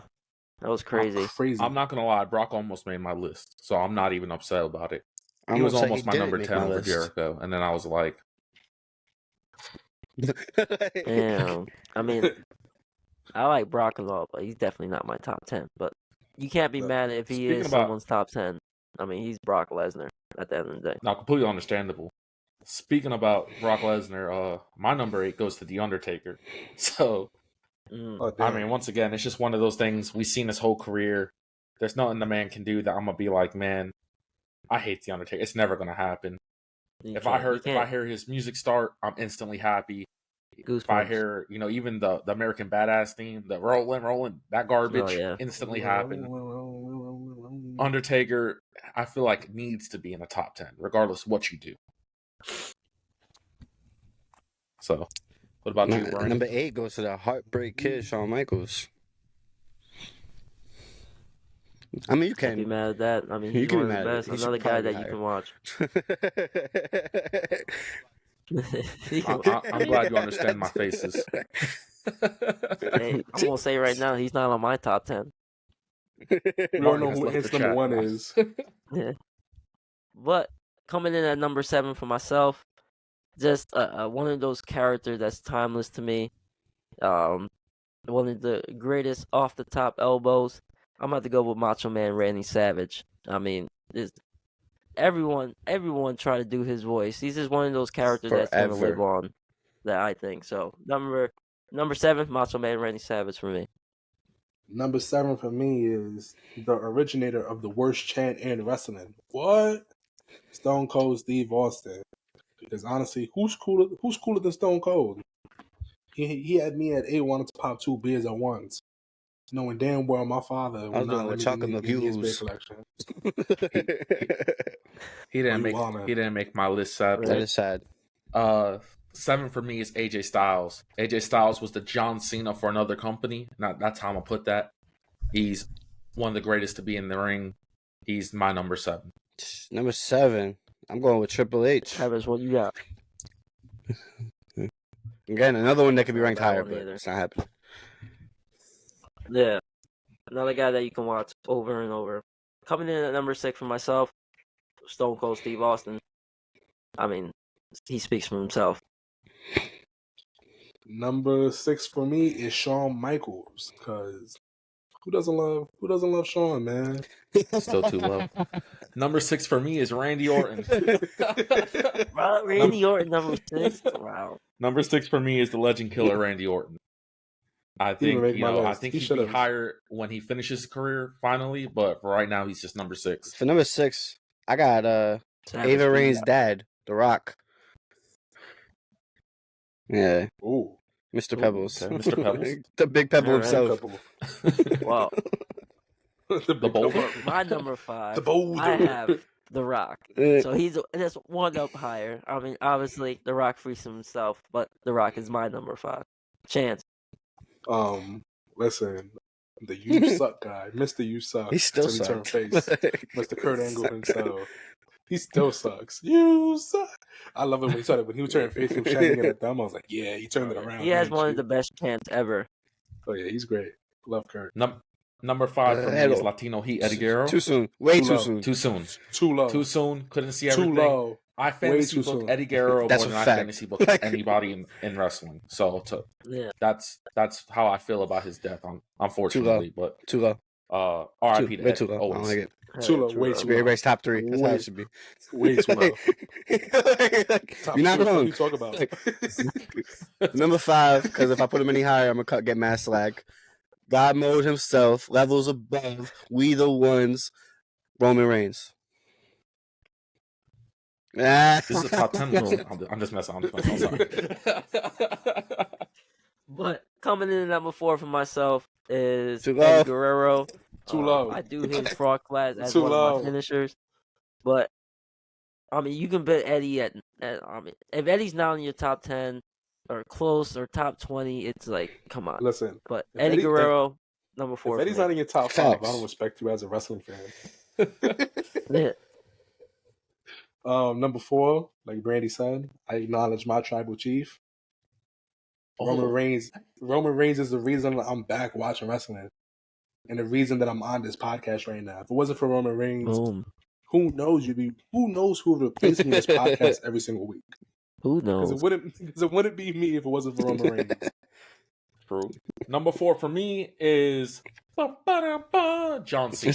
was crazy. I'm not gonna lie, Brock almost made my list, so I'm not even upset about it. He was almost my number 10 over Jericho, and then I was like, damn. I mean, I like Brock a lot, but he's definitely not my top 10. But you can't be mad if he is someone's top 10. I mean, he's Brock Lesnar at the end of the day. Now, completely understandable. Speaking about Brock Lesnar, my number 8 goes to The Undertaker. So, I mean, once again, it's just one of those things we've seen his whole career. There's nothing the man can do that I'm gonna be like, man, I hate The Undertaker. It's never gonna happen. If I hear his music start, I'm instantly happy. Goosebumps. If I hear, even the American Badass theme, the rolling, that garbage instantly happened. Undertaker, I feel like needs to be in the top 10, regardless of what you do. So, what about you, Brian? Number 8 goes to the Heartbreak Kid, Shawn Michaels. I mean, you Can't be can. mad at that. I mean, You he's can one be of the mad at best. it. He Another should guy probably that be you can watch. I'm glad you understand my faces. Hey, I'm gonna say right now, he's not on my top 10. We don't know who his his number 1 is. Yeah. But coming in at number 7 for myself, just one of those characters that's timeless to me. One of the greatest off the top elbows. I'm about to go with Macho Man Randy Savage. I mean, everyone try to do his voice. He's just one of those characters that's gonna live on. That I think so. Number 7, Macho Man Randy Savage for me. Number 7 for me is the originator of the worst chant in wrestling. What? Stone Cold Steve Austin. Because honestly, who's cooler than Stone Cold? He had me at 8 wanting to pop 2 beers at once, knowing damn well my father was not letting me get his beer collection. He didn't make my list sad. That is sad. 7 for me is AJ Styles. AJ Styles was the John Cena for another company. That's how I'm gonna put that. He's one of the greatest to be in the ring. He's my number 7. Number 7, I'm going with Triple H. Travis, what you got? Again, another one that could be ranked higher, but it's not happening. Yeah, another guy that you can watch over and over. Coming in at number 6 for myself, Stone Cold Steve Austin. I mean, he speaks for himself. Number 6 for me is Shawn Michaels, because who doesn't love Shawn, man? Still too low. Number 6 for me is Randy Orton. Randy Orton, number 6. Wow. Number 6 for me is the legend killer Randy Orton. I think he'd be higher when he finishes his career finally, but for right now he's just number 6. For number 6, I got Ava Rain's dad, The Rock. Yeah. Ooh. Mr. Pebbles. Okay. Mr. Pebbles. The big pebble himself. Wow. The my number 5. The boulder. I have The Rock. So he's just one up higher. I mean, obviously, The Rock frees himself, but The Rock is my number 5. Chance. Listen, the You Suck guy, Mr. You Suck. He still sucks. Mr. Kurt Angle himself. He still sucks. You suck. I love it when he started. When he was turning face, he was shining it at them. I was like, yeah, he turned it around. He has one of the best chants ever. Oh yeah, he's great. Love Kurt. Number 5 for me is Latino Heat Eddie Guerrero. Too soon. Way too soon. Too soon. Too low. Too soon. Couldn't see everything. Too low. I fantasy booked Eddie Guerrero more than I fantasy booked anybody in wrestling. So that's how I feel about his death. Unfortunately, but too low. R.I.P. to Way Ed. too low. I don't like it. Too low. Way too low. Everybody's top 3. That's how it should be. Way too low. You're not wrong. What you talk about? Number 5, because if I put him any higher, I'm gonna get mad slack. God mode himself, levels above. We the ones. Roman Reigns. This is a top 10 list. I'm just messing. I'm sorry. But coming in at number 4 for myself is Too Eddie low. Guerrero. Too low. I do his frog class as Too one low. of my finishers. But, I mean, you can bet Eddie at I mean, if Eddie's not in your top 10 or close or top 20, it's like, come on. Listen. But Eddie Guerrero, number 4. If Eddie's not in your top 5, I don't respect you as a wrestling fan. Yeah. Number 4, like Brandy said, I acknowledge my tribal chief. Roman Reigns is the reason I'm back watching wrestling, and the reason that I'm on this podcast right now. If it wasn't for Roman Reigns, who knows who would replace me in this podcast every single week? Who knows? Because it wouldn't be me if it wasn't for Roman Reigns. True. Number 4 for me is John Cena.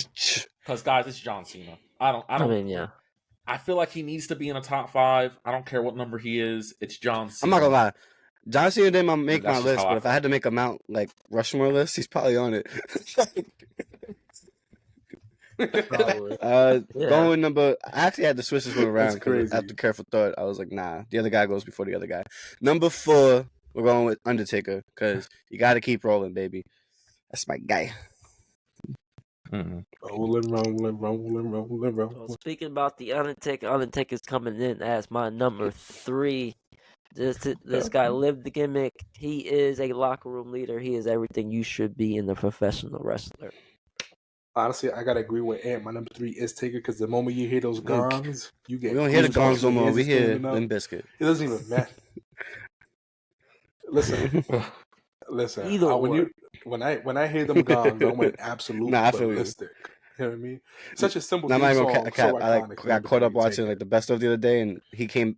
Because guys, it's John Cena. I mean, yeah. I feel like he needs to be in a top 5. I don't care what number he is. It's John Cena. I'm not gonna lie. John Cena didn't make my list, but if I had to make a Mount Rushmore list, he's probably on it. Probably. Going with number, I actually had to switch this one around because after careful thought, I was like, nah, the other guy goes before the other guy. Number 4 we're going with Undertaker because you got to keep rolling, baby. That's my guy. Mm-hmm. Rolling. Well, speaking about the Undertaker, Undertaker's coming in as my number 3. This guy lived the gimmick. He is a locker room leader. He is everything you should be in a professional wrestler. Honestly, I gotta agree with Ant. My number 3 is Taker because the moment you hear those gongs, you get. We don't hear the goosebumps, gongs no your more. hands We are hear standing up. Limp Bizkit. It doesn't even matter. Listen, Either when I hear them gongs, I went absolute I feel you. ballistic. You know what I mean? Such a simple I'm theme not even song, gonna so cap. I iconic. got caught up watching like the best of the other day, and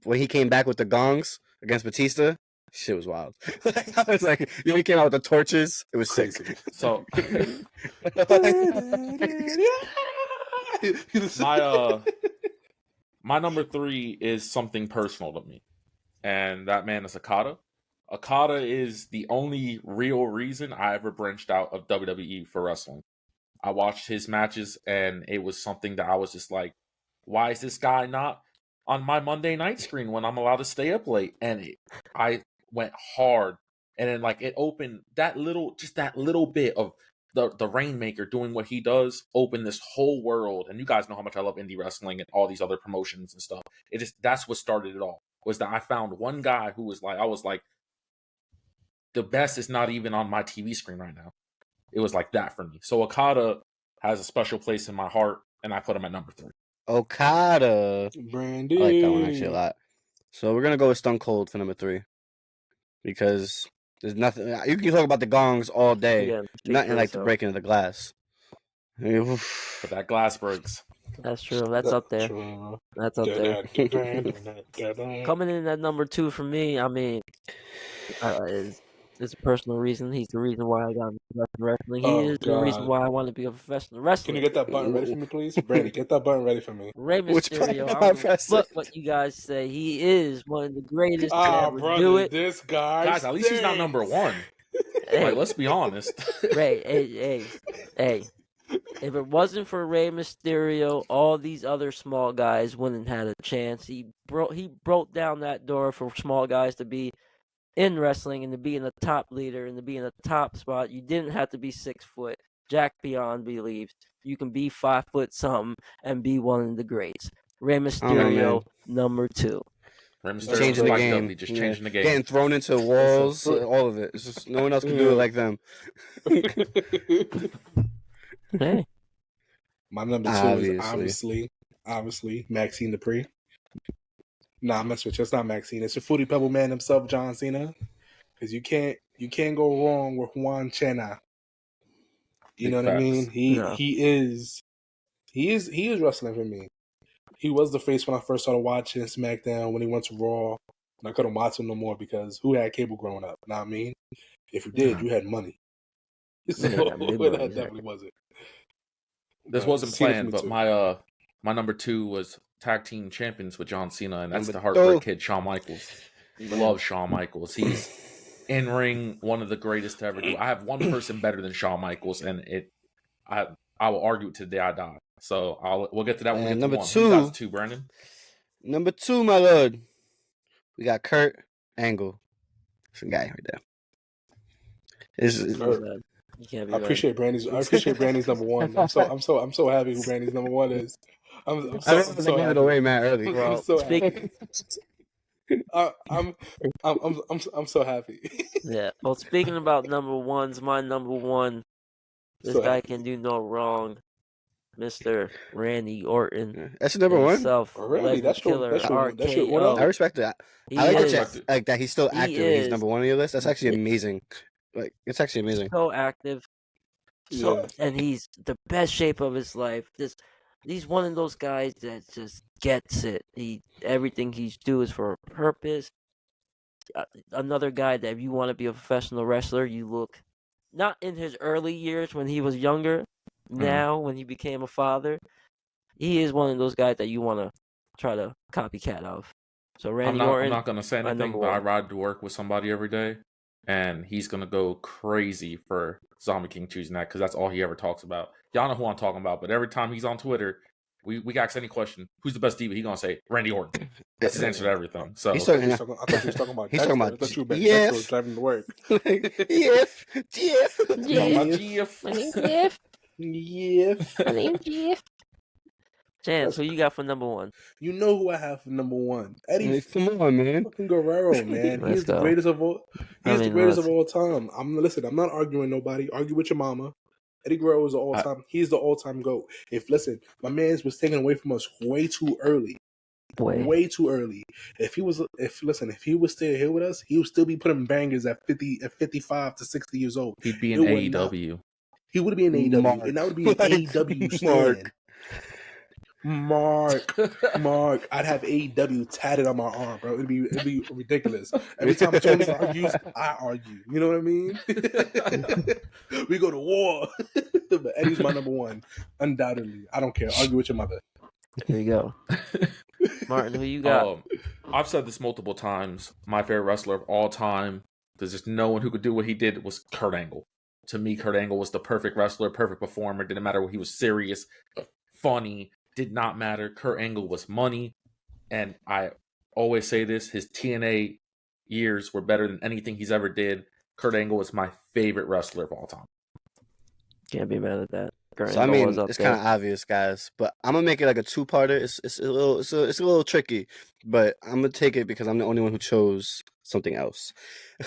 when he came back with the gongs against Batista. Shit was wild. I was like, he came out with the torches. It was crazy. sick. So my number 3 is something personal to me, and that man is Okada. Okada is the only real reason I ever branched out of WWE for wrestling. I watched his matches, and it was something that I was just like, why is this guy not on my Monday night screen when I'm allowed to stay up late? And I went hard, and then like it opened that little bit of the Rainmaker doing what he does, opened this whole world. And you guys know how much I love indie wrestling and all these other promotions and stuff. That's what started it all. Was that I found one guy who was like, I was like, the best is not even on my TV screen right now. It was like that for me. So Okada has a special place in my heart, and I put him at number 3. Okada. Brandy. I like that one actually a lot. So we're gonna go with Stone Cold for number 3 because there's nothing. You can talk about the gongs all day. Yeah, Nothing like the breaking of the glass. But that glass breaks. That's true. That's up there. That's up there. Coming in at number 2 for me, I mean, it's a personal reason. He's the reason why I got into wrestling. He is the reason why I want to be a professional wrestler. Can you get that button ready for me, please? Brandy, get that button ready for me. Rey Mysterio, I don't know what you guys say. He is one of the greatest to ever do it. This guy, guys, at least he's not number 1. Hey, like, let's be honest. Ray, hey. If it wasn't for Rey Mysterio, all these other small guys wouldn't have a chance. He broke down that door for small guys to be in wrestling and to be in the top leader and to be in the top spot. You didn't have to be 6 foot. Jack Beyond believes you can be 5 foot something and be one of the greats. Rey Mysterio, number 2. Rey Mysterio changing the game. Just changing the game. Getting thrown into walls, all of it. It's just no one else can do it like them. Hey. My number 2 is obviously Maxine Dupree. Nah, I'm gonna switch. It's not Maxine. It's the Fruity Pebble man himself, John Cena. Because you can't go wrong with Juan Cena. You know what I mean? He is wrestling for me. He was the face when I first started watching SmackDown when he went to Raw. And I couldn't watch him no more because who had cable growing up? Not me. If you did, you had money. So that definitely wasn't. This wasn't planned, but my number 2 was tag team champions with John Cena, and that's the Heartbreak Kid, Shawn Michaels. Love Shawn Michaels. He's in ring, one of the greatest to ever do. I have one person better than Shawn Michaels, and I will argue it to the day I die. So we'll get to that when we get number to 1. 2. Who got 2, Brandon? Number 2, my lord. We got Kurt Angle. It's a guy right there. I appreciate Brandy's number 1. I'm so happy who Brandy's number 1 is. I'm so happy. Away, man, early. Well, I'm so happy. I'm so happy. Yeah. Well, speaking about number 1s, my number 1, this guy can do no wrong. Mr. Randy Orton. That's your number 1? Really? That's your RKO. I respect that. I like that he's still active. He's number 1 on your list. That's actually amazing. Like, it's actually amazing. So active. And he's the best shape of his life. He's one of those guys that just gets it. Everything he's doing is for a purpose. Another guy that if you want to be a professional wrestler, you look not in his early years when he was younger. Now, when he became a father, he is one of those guys that you want to try to copycat of. So Randy Orton. I'm not going to say anything, but I ride to work with somebody every day, and he's going to go crazy for ZombiieKing choosing that because that's all he ever talks about. Y'all know who I'm talking about, but every time he's on Twitter, we ask any question, who's the best diva? He gonna say Randy Orton. That's his answer to everything. So He's I talking. thought he was talking about He's Dexter. talking I about thought you were Jeff. Dexter was driving to work. Jeff. GF. My name's Jeff. Yeah. My name's Jeff. Chance, who you got for number one? You know who I have for number one? Eddie Come on, man. fucking Guerrero, man. Let's He's the go. greatest of all. I He's the mean, greatest look. of all time. I'm not arguing nobody. Argue with your mama. Eddie Guerrero is the all time. He's the all time GOAT. My man's was taken away from us way too early. Way too early. If he was still here with us, he would still be putting bangers at 55 to 60 years old. He'd be in AEW. He would be in AEW, and that would be an AEW stand. Mark, I'd have AEW tatted on my arm, bro. It'd be ridiculous. Every time Tony argues, I argue. You know what I mean? We go to war. But Eddie's my number one, undoubtedly. I don't care. Argue with your mother. There you go. Martin, who you got? I've said this multiple times. My favorite wrestler of all time. There's just no one who could do what he did was Kurt Angle. To me, Kurt Angle was the perfect wrestler, perfect performer. Didn't matter what he was serious, funny. Did not matter. Kurt Angle was money. And I always say this, his TNA years were better than anything he's ever did. Kurt Angle was my favorite wrestler of all time. Can't be mad at that. Kurt So I Angle mean, was up it's there. kind of obvious, guys, but I'm gonna make it like a two-parter. It's a little tricky, but I'm gonna take it because I'm the only one who chose something else.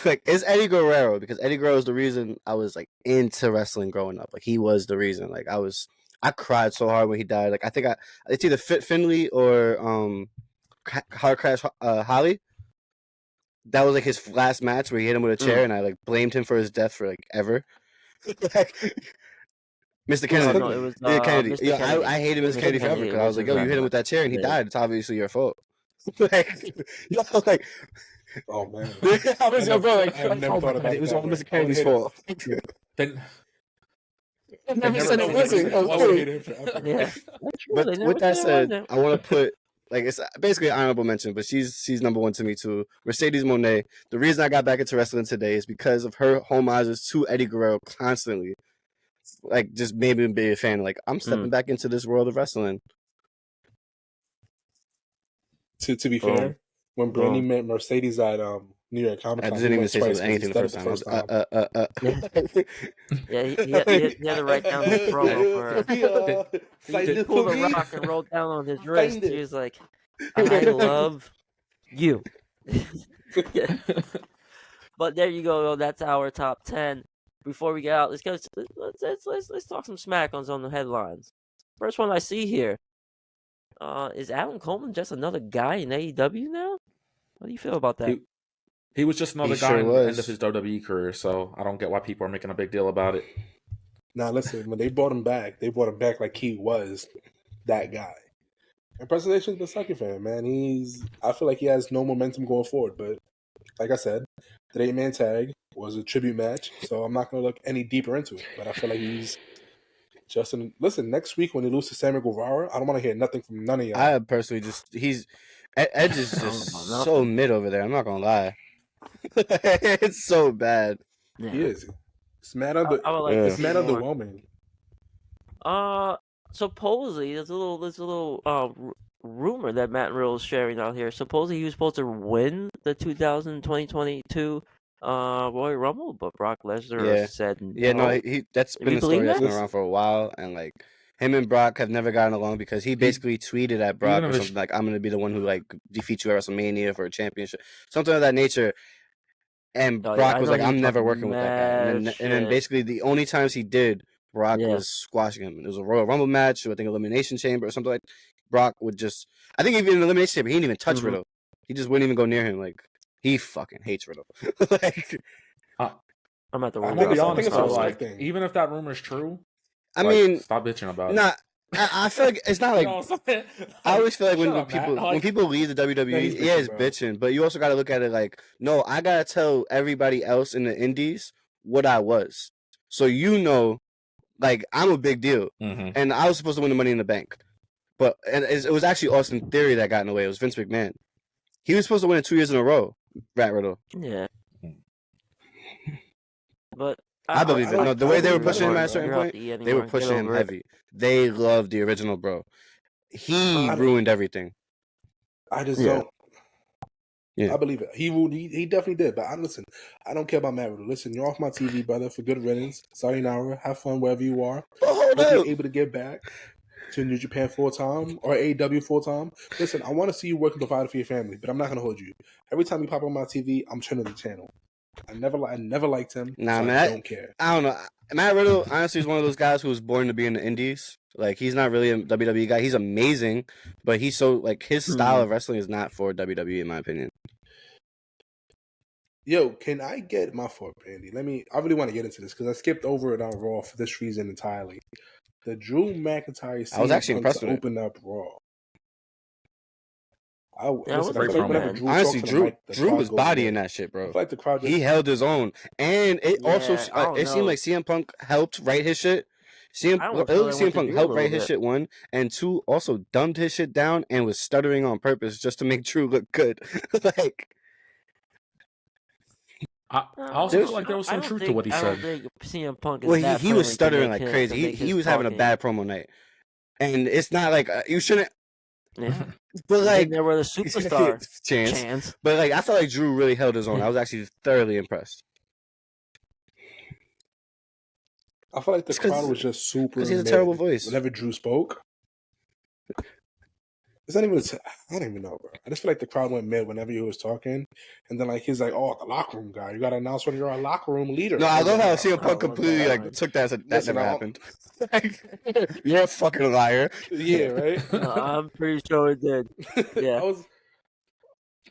Like, it's Eddie Guerrero, because Eddie Guerrero is the reason I was like into wrestling growing up. Like, he was the reason. Like, I cried so hard when he died. Like, I think it's either Finley or Hard Crash Holly. That was like his last match where he hit him with a chair, and I like blamed him for his death for like ever. Like, Mr. Kennedy. No, it was Kennedy. Mr. Yeah, Kennedy. I hated Mr. Kennedy forever because I was like, yo, you hit him with that chair and he died. It's obviously your fault. Like, like, oh man, I was your bro. Like, I never thought about it was that all way. Mr. Kennedy's fault. Then I never said it wasn't. I would hate him forever. Yeah. That's true. But They never with that said it said, wasn't. I want to put, like, it's basically an honorable mention, but she's number one to me too. Mercedes Moné. The reason I got back into wrestling today is because of her homages to Eddie Guerrero constantly. Like, just made me be a fan. Like, I'm stepping back into this world of wrestling. To be fair, when Brandy met Mercedes at New York Comic Con, I didn't even say anything the first time. Yeah, he had to write down his promo for her. He pulled a rock and wrote down on his wrist. He was like, I love you. But there you go. That's our top 10. Before we get out, let's talk some smack-ons on the headlines. First one I see here. Is Adam Coleman just another guy in AEW now? What do you feel about that? He was just another He guy sure in the was. end of his WWE career, so I don't get why people are making a big deal about it. Now listen, when they brought him back like he was that guy. And Presentation's been sucking for him, man. I feel like he has no momentum going forward, but like I said, the 8-man tag was a tribute match, so I'm not going to look any deeper into it. But I feel like he's just listen, next week when they lose to Sammy Guevara, I don't want to hear nothing from none of y'all. I personally Edge is just so mid over there. I'm not gonna lie. It's so bad. Yeah. He is. It's mad underwhelming. Supposedly there's a little rumor that Matt Riddle is sharing out here. Supposedly he was supposed to win the 2022 Royal Rumble, but Brock Lesnar said no. Yeah, no, that's been a story that's been that? around for a while, and like him and Brock have never gotten along because he basically tweeted at Brock or something like, "I'm gonna be the one who like defeats you at WrestleMania for a championship," something of that nature. And Brock was like, "I'm never working with that guy." And then basically the only times he did, Brock was squashing him. It was a Royal Rumble match, or I think Elimination Chamber or something like. Brock would just, I think even in Elimination Chamber, he didn't even touch Riddle. He just wouldn't even go near him. Like, he fucking hates Riddle. Like, I'm at the. I'm gonna be honest though, like, even if that rumor is true, I mean, stop bitching about it. I feel like it's not like I always feel like when people leave the WWE, it's bitching, but you also got to look at it like, no, I gotta tell everybody else in the Indies what I was, so like I'm a big deal, and I was supposed to win the Money in the Bank, but it was actually Austin Theory that got in the way. It was Vince McMahon. He was supposed to win it 2 years in a row. Rat Riddle. Yeah, but I believe it. No, the way they were pushing him at a certain point, they were pushing him heavy. They loved the original bro. he ruined everything. I just don't. Yeah. I believe it. He definitely did. But listen, I don't care about Matt Riddle. Listen, you're off my TV, brother, for good riddance. Sayonara. Have fun wherever you are. Hope you're able to get back to New Japan full time or AEW full time. Listen, I want to see you work and provide for your family, but I'm not going to hold you. Every time you pop on my TV, I'm turning the channel. I never liked him. Nah, so man, I don't care. I don't know. Matt Riddle, honestly, is one of those guys who was born to be in the Indies. Like, he's not really a WWE guy. He's amazing, but he's so like his style of wrestling is not for WWE, in my opinion. Yo, can I get my fault, Andy? I really want to get into this because I skipped over it on Raw for this reason entirely. The Drew McIntyre I was actually impressed with open up Raw. Honestly, Drew was bodying that shit, bro. Like the crowd he held his own, and it also it seemed like CM Punk helped write his shit. CM Punk helped write his shit, one, and two, also dumbed his shit down and was stuttering on purpose just to make Drew look good. Like, I also feel like there was some truth to what he said. I don't think CM Punk is he was stuttering like crazy. He was having a bad promo night, and it's not like you shouldn't. Yeah. But like there were the superstar chance. But like I felt like Drew really held his own. I was actually thoroughly impressed. I feel like the crowd was just super. Because he has a terrible voice. Whenever Drew spoke, it's not even. I don't even know, bro. I just feel like the crowd went mid whenever he was talking, and then like he's like, "Oh, the locker room guy. You got to announce when you're a locker room leader." No, I love how CM Punk completely like took that as that never happened. You're a fucking liar. Yeah, right. No, I'm pretty sure it did. Yeah.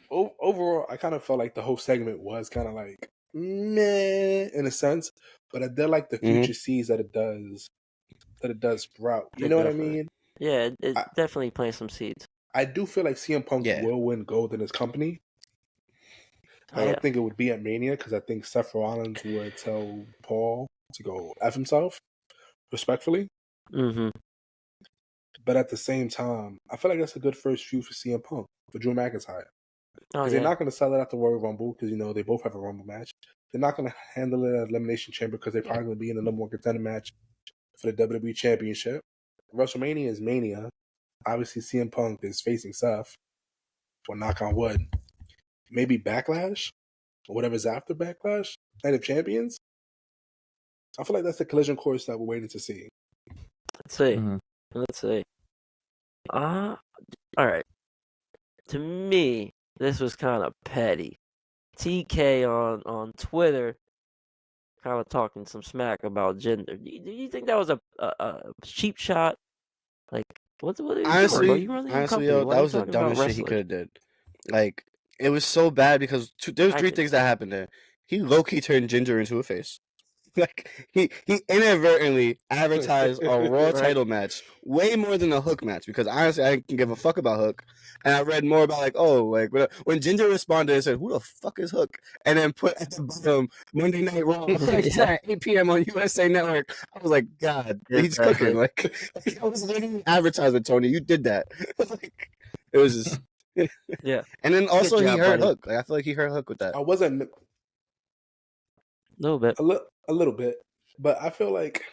Overall, I kind of felt like the whole segment was kind of like meh in a sense, but I did like the future seeds that it does sprout. You know what I mean? Yeah, it definitely plants some seeds. I do feel like CM Punk will win gold in his company. I don't think it would be at Mania because I think Seth Rollins would tell Paul to go F himself, respectfully. Mm-hmm. But at the same time, I feel like that's a good first feud for CM Punk, for Drew McIntyre. Because they're not going to sell it at the Royal Rumble because, they both have a Rumble match. They're not going to handle it at Elimination Chamber because they're probably going to be in the number one contender match for the WWE Championship. WrestleMania is Mania. Obviously, CM Punk is facing Seth. Well, knock on wood. Maybe Backlash? Or whatever's after Backlash? Night of Champions? I feel like that's the collision course that we're waiting to see. Let's see. Mm-hmm. Let's see. All right. To me, this was kind of petty. TK on Twitter kind of talking some smack about Jinder. Do you think that was a cheap shot? Like, what are you honestly, doing, bro? Honestly, yo, that was the dumbest shit he could have did. Like, it was so bad because there's three things that happened there. He low-key turned Jinder into a face. Like, he inadvertently advertised a Raw title match way more than a Hook match because honestly, I didn't give a fuck about Hook. And I read more about when Jinder responded and said, "Who the fuck is Hook?" And then put at the bottom Monday Night Raw at 8 p.m. on USA Network. I was like, God, he's cooking. Like, I was literally advertising, Tony. You did that. Like, it was just yeah. And then also he hurt Hook. Like, I feel like he hurt Hook with that. I wasn't. A little bit. A little bit. But I feel like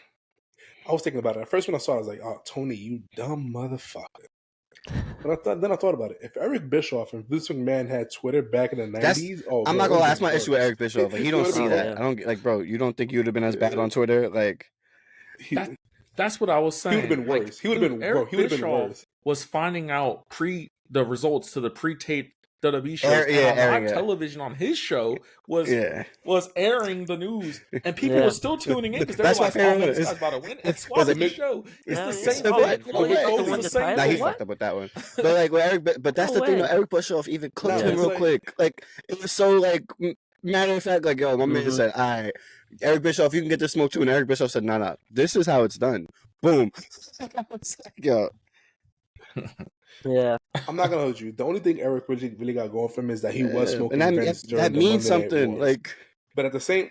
I was thinking about it. At first when I saw it, I was like, "Oh, Tony, you dumb motherfucker." But then I thought about it. If Eric Bischoff and Vince McMahon had Twitter back in the 90s, I'm not gonna lie, that's my issue with Eric Bischoff. Like, he don't see that. I don't like, bro. You don't think you would have been as bad on Twitter? Like, that's what I was saying. He would have been worse. Like, he would have been worse. Was finding out the results to the pre-taped WWE shows on live television on his show was airing the news, and people were still tuning in because they were like, "Oh, this guy's about to win." And swap the show. It's the same thing. Nah, he fucked up with that one. But like with Eric, but that's the thing. Eric Bischoff even cooked him real quick. Like, it was so like matter of fact. Like, yo, my man said, "All right, Eric Bischoff, you can get this smoke too." And Eric Bischoff said, "No, this is how it's done." Boom. Yo. Yeah, I'm not gonna hold you. The only thing Eric really got going for him is that he was smoking. And that means something. Like, but at the same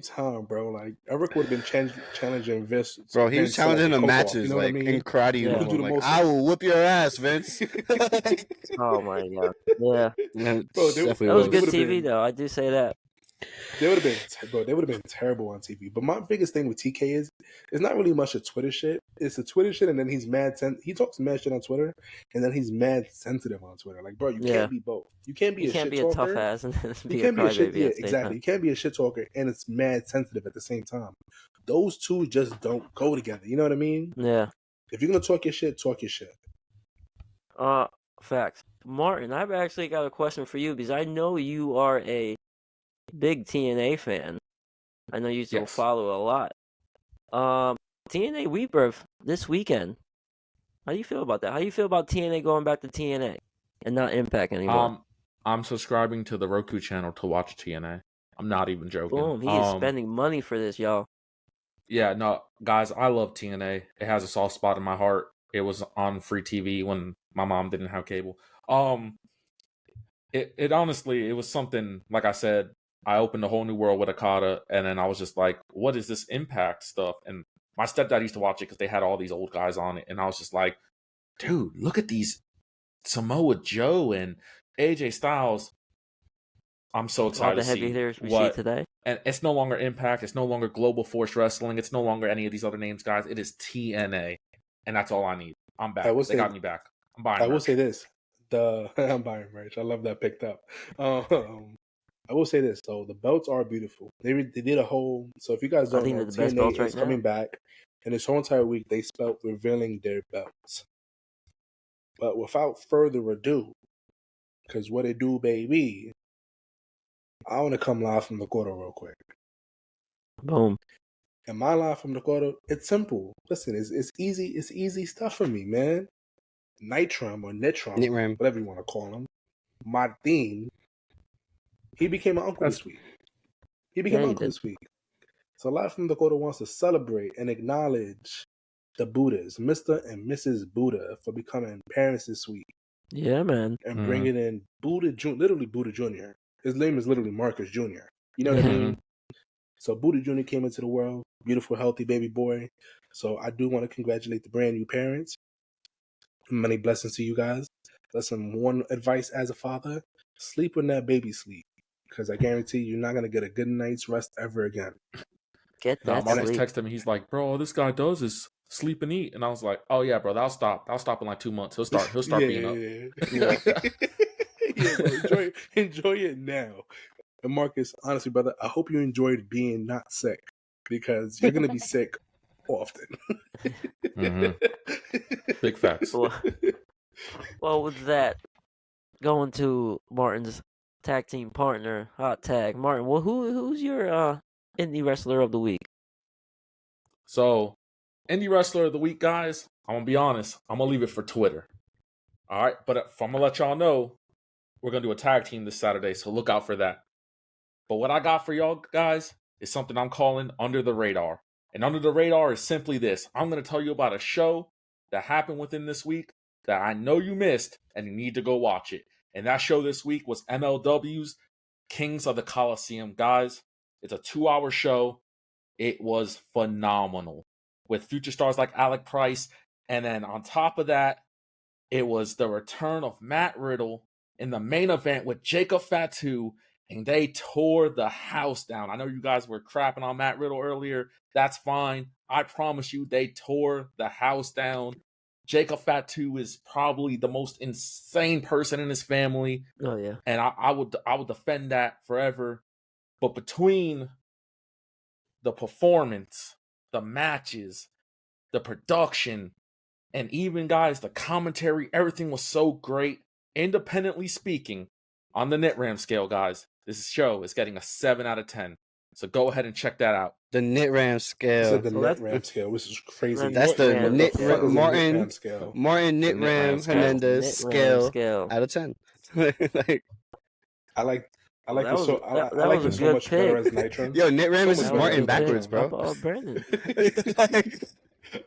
time, bro, like Eric would have been challenging Vince. Bro, he was challenging him matches, like in karate uniform. Like, I will whoop your ass, Vince. Oh my god, yeah. Bro, that was good TV though. I do say that. They would have been terrible on TV. But my biggest thing with TK is it's not really much of Twitter shit. It's the Twitter shit, and then he's he talks mad shit on Twitter, and then he's mad sensitive on Twitter. Like, bro, you can't be both. You can't be You a can't shit be a talker. tough ass and then You be a can't be a shit. crybaby Yeah, at the same exactly. time. You can't be a shit talker and it's mad sensitive at the same time. Those two just don't go together. You know what I mean? Yeah. If you're gonna talk your shit, talk your shit. Facts. Martin, I've actually got a question for you because I know you are a big TNA fan. I know you still follow a lot. TNA Rebirth this weekend. How do you feel about that? How do you feel about TNA going back to TNA and not Impact anymore? I'm subscribing to the Roku channel to watch TNA. I'm not even joking. Boom, he is spending money for this, y'all. Yeah, no, guys, I love TNA. It has a soft spot in my heart. It was on free TV when my mom didn't have cable. It honestly, it was something, like I said, I opened a whole new world with Okada, and then I was just like, what is this Impact stuff? And my stepdad used to watch it because they had all these old guys on it, and I was just like, dude, look at these Samoa Joe and AJ Styles. I'm so excited all the to heavy see hitters we see today. And it's no longer Impact. It's no longer Global Force Wrestling. It's no longer any of these other names, guys. It is TNA, and that's all I need. I'm back. They got me back. I'm buying merch. I will say this. I'm buying merch. I love that picked up. I will say this, though. The belts are beautiful. They did a whole... So if you guys don't know, TNA is coming back, and this whole entire week, they spelled revealing their belts. But without further ado, because what it do, baby... I want to come live from the quarter real quick. Boom. And my live from the quarter, it's simple. Listen, it's easy. It's easy stuff for me, man. Nitram or Nitram, whatever you want to call him. Martin, he became my uncle this week. This week. So live from the quarter wants to celebrate and acknowledge the Buddhas, Mr. and Mrs. Buddha, for becoming parents this week. Yeah, man. And bringing in Buddha, literally Buddha Jr. His name is literally Markus Jr. You know what I mean? So Buddha Jr. came into the world, beautiful, healthy baby boy. So I do want to congratulate the brand new parents. Many blessings to you guys. Listen, one advice as a father, sleep when that baby sleep. Because I guarantee you're not going to get a good night's rest ever again. Get that Markus sleep. texted me. He's like, bro, all this guy does is sleep and eat. And I was like, oh, yeah, bro, that'll stop. That'll stop in like 2 months. He'll start being up. Yeah, bro, enjoy it now. And Markus, honestly, brother, I hope you enjoyed being not sick because you're going to be sick often. Big facts. Well, with that, going to Martin's tag team partner, hot tag. Martin, well, who's your indie wrestler of the week? So, indie wrestler of the week, guys, I'm going to be honest. I'm going to leave it for Twitter. All right, but I'm going to let y'all know we're going to do a tag team this Saturday, so look out for that. But what I got for y'all guys is something I'm calling Under the Radar. And Under the Radar is simply this. I'm going to tell you about a show that happened within this week that I know you missed and you need to go watch it. And that show this week was MLW's Kings of the Coliseum. Guys, it's a 2-hour show. It was phenomenal with future stars like Alec Price. And then on top of that, it was the return of Matt Riddle in the main event with Jacob Fatu, and they tore the house down. I know you guys were crapping on Matt Riddle earlier. That's fine. I promise you, they tore the house down. Jacob Fatu is probably the most insane person in his family. Oh, yeah. And I would defend that forever. But between the performance, the matches, the production, and even, guys, the commentary, everything was so great. Independently speaking, on the Nitram scale, guys, this show is getting a 7 out of 10. So go ahead and check that out. The Nitram scale. So the Nitram scale, which is crazy. That's the Martin scale. Martin Nitram Hernandez scale out of 10. Like, I like that it so much better as Nitram. Yo, Nitram is Martin backwards, bro. Brandon.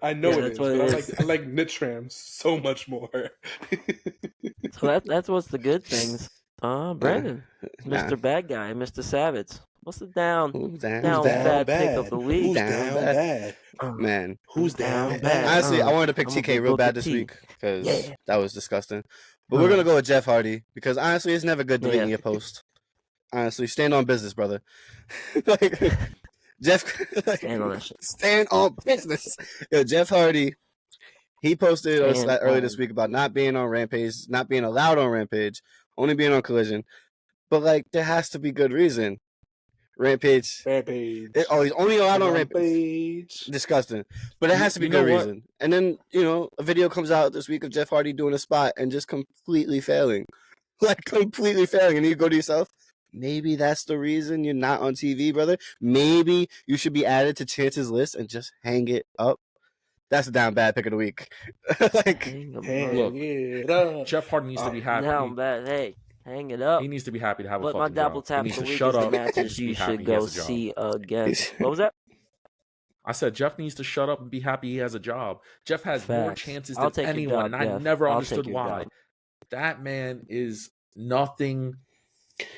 I know it is, but I like Nitram so much more. So that's what's the good things. Brandon, Mr. Bad Guy, Mr. Savage. What's the down bad pick of the week? Who's down bad? Man, who's down bad? Honestly, I wanted to pick TK real bad this week because that was disgusting. But we're gonna go with Jeff Hardy because honestly, it's never good deleting your post. Honestly, stand on business, brother. Like Jeff, Stand on that shit. stand on business. Yo, Jeff Hardy, he posted a stat earlier this week about not being on Rampage, not being allowed on Rampage, only being on Collision. But like, there has to be good reason. Rampage. He's only allowed on Rampage. Disgusting. But it has to be good reason. And then, a video comes out this week of Jeff Hardy doing a spot and just completely failing. Like, completely failing. And you go to yourself, maybe that's the reason you're not on TV, brother. Maybe you should be added to Chance's list and just hang it up. That's a down bad pick of the week. Look, Jeff Hardy needs to be happy. Down bad, hey. Hang it up. He needs to be happy to have a fucking job. But my double tap of the week shut is up. the matches you should go see again. What was that? I said Jeff needs to shut up and be happy he has a job. Jeff has more chances than anyone, job, and I never understood why. That man is nothing,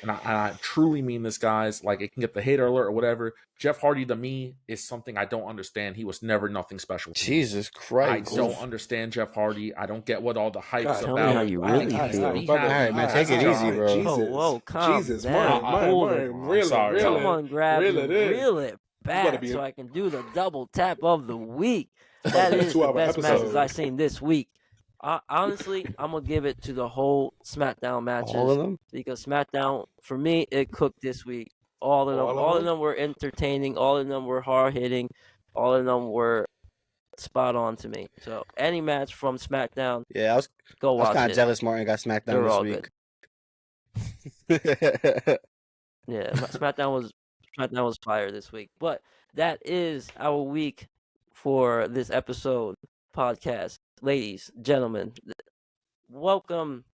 and I truly mean this, guys. Like, it can get the hater alert or whatever. Jeff Hardy, to me, is something I don't understand. He was never nothing special. Jesus Christ. I don't understand Jeff Hardy. I don't get what all the hype's tell about. Me how you really feel. All right, man, take it easy, bro. Jesus. Whoa, calm down. Reel Someone grab reel it back be so I can do the double tap of the week. That is the best matches I've seen this week. Honestly, I'm going to give it to the whole Smackdown matches. All of them? Because Smackdown, for me, it cooked this week. All of them were entertaining. All of them were hard-hitting. All of them were spot on to me. So, any match from Smackdown, I was kind of jealous Martin got Smackdown this week. Yeah, Smackdown was fire this week. But that is our week for this episode podcast. Ladies, gentlemen, welcome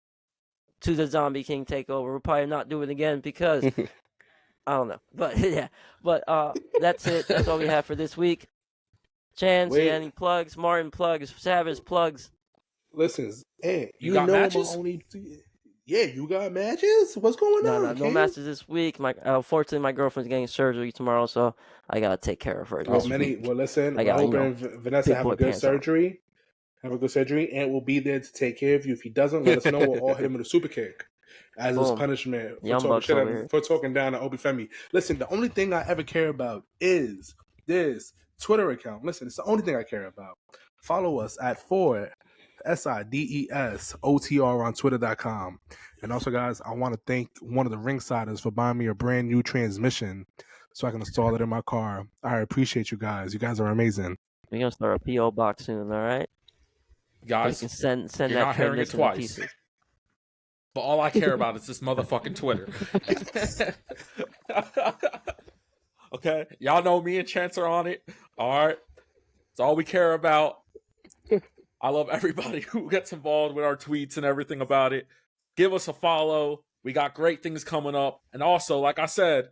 to the ZombiieKing TakeOver. We'll probably not do it again because I don't know. But yeah, that's it. That's all we have for this week. Chance, any plugs? Martin plugs. Savage plugs. Listen, hey, you got matches? You got matches? What's going on? No matches this week. Unfortunately, my girlfriend's getting surgery tomorrow, so I gotta take care of her. Listen, I hope Vanessa have a good surgery. Have a good surgery, and we'll be there to take care of you. If he doesn't, let us know. We'll all hit him with a super kick as his punishment for talking down to Obi Femi. Listen, the only thing I ever care about is this Twitter account. Listen, it's the only thing I care about. Follow us at SIDESOTR on Twitter.com. And also, guys, I want to thank one of the ringsiders for buying me a brand new transmission so I can install it in my car. I appreciate you guys. You guys are amazing. We're going to start a P.O. box soon, all right? Guys, you can send you're that not hearing it twice. But all I care about is this motherfucking Twitter. Okay? Y'all know me and Chance are on it. All right? It's all we care about. I love everybody who gets involved with our tweets and everything about it. Give us a follow. We got great things coming up. And also, like I said,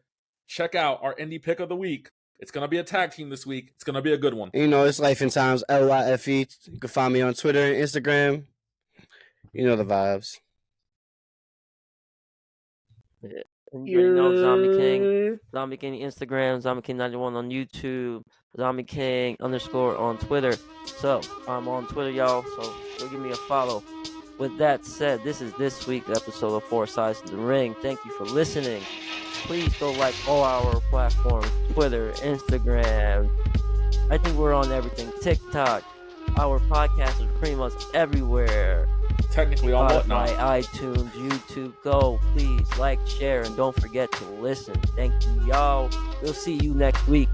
check out our indie pick of the week. It's going to be a tag team this week. It's going to be a good one. It's Life in Times, LYFE. You can find me on Twitter and Instagram. You know the vibes. Yeah. And you know ZombiieKing. ZombiieKing Instagram, ZombiieKing91 on YouTube, ZombiieKing _ on Twitter. So, I'm on Twitter, y'all, so go give me a follow. With that said, this is this week's episode of 4 Sides to the Ring. Thank you for listening. Please go like all our platforms, Twitter, Instagram. I think we're on everything. TikTok. Our podcast is pretty much everywhere. Technically on whatnot. iTunes, YouTube. Go, please, like, share, and don't forget to listen. Thank you, y'all. We'll see you next week.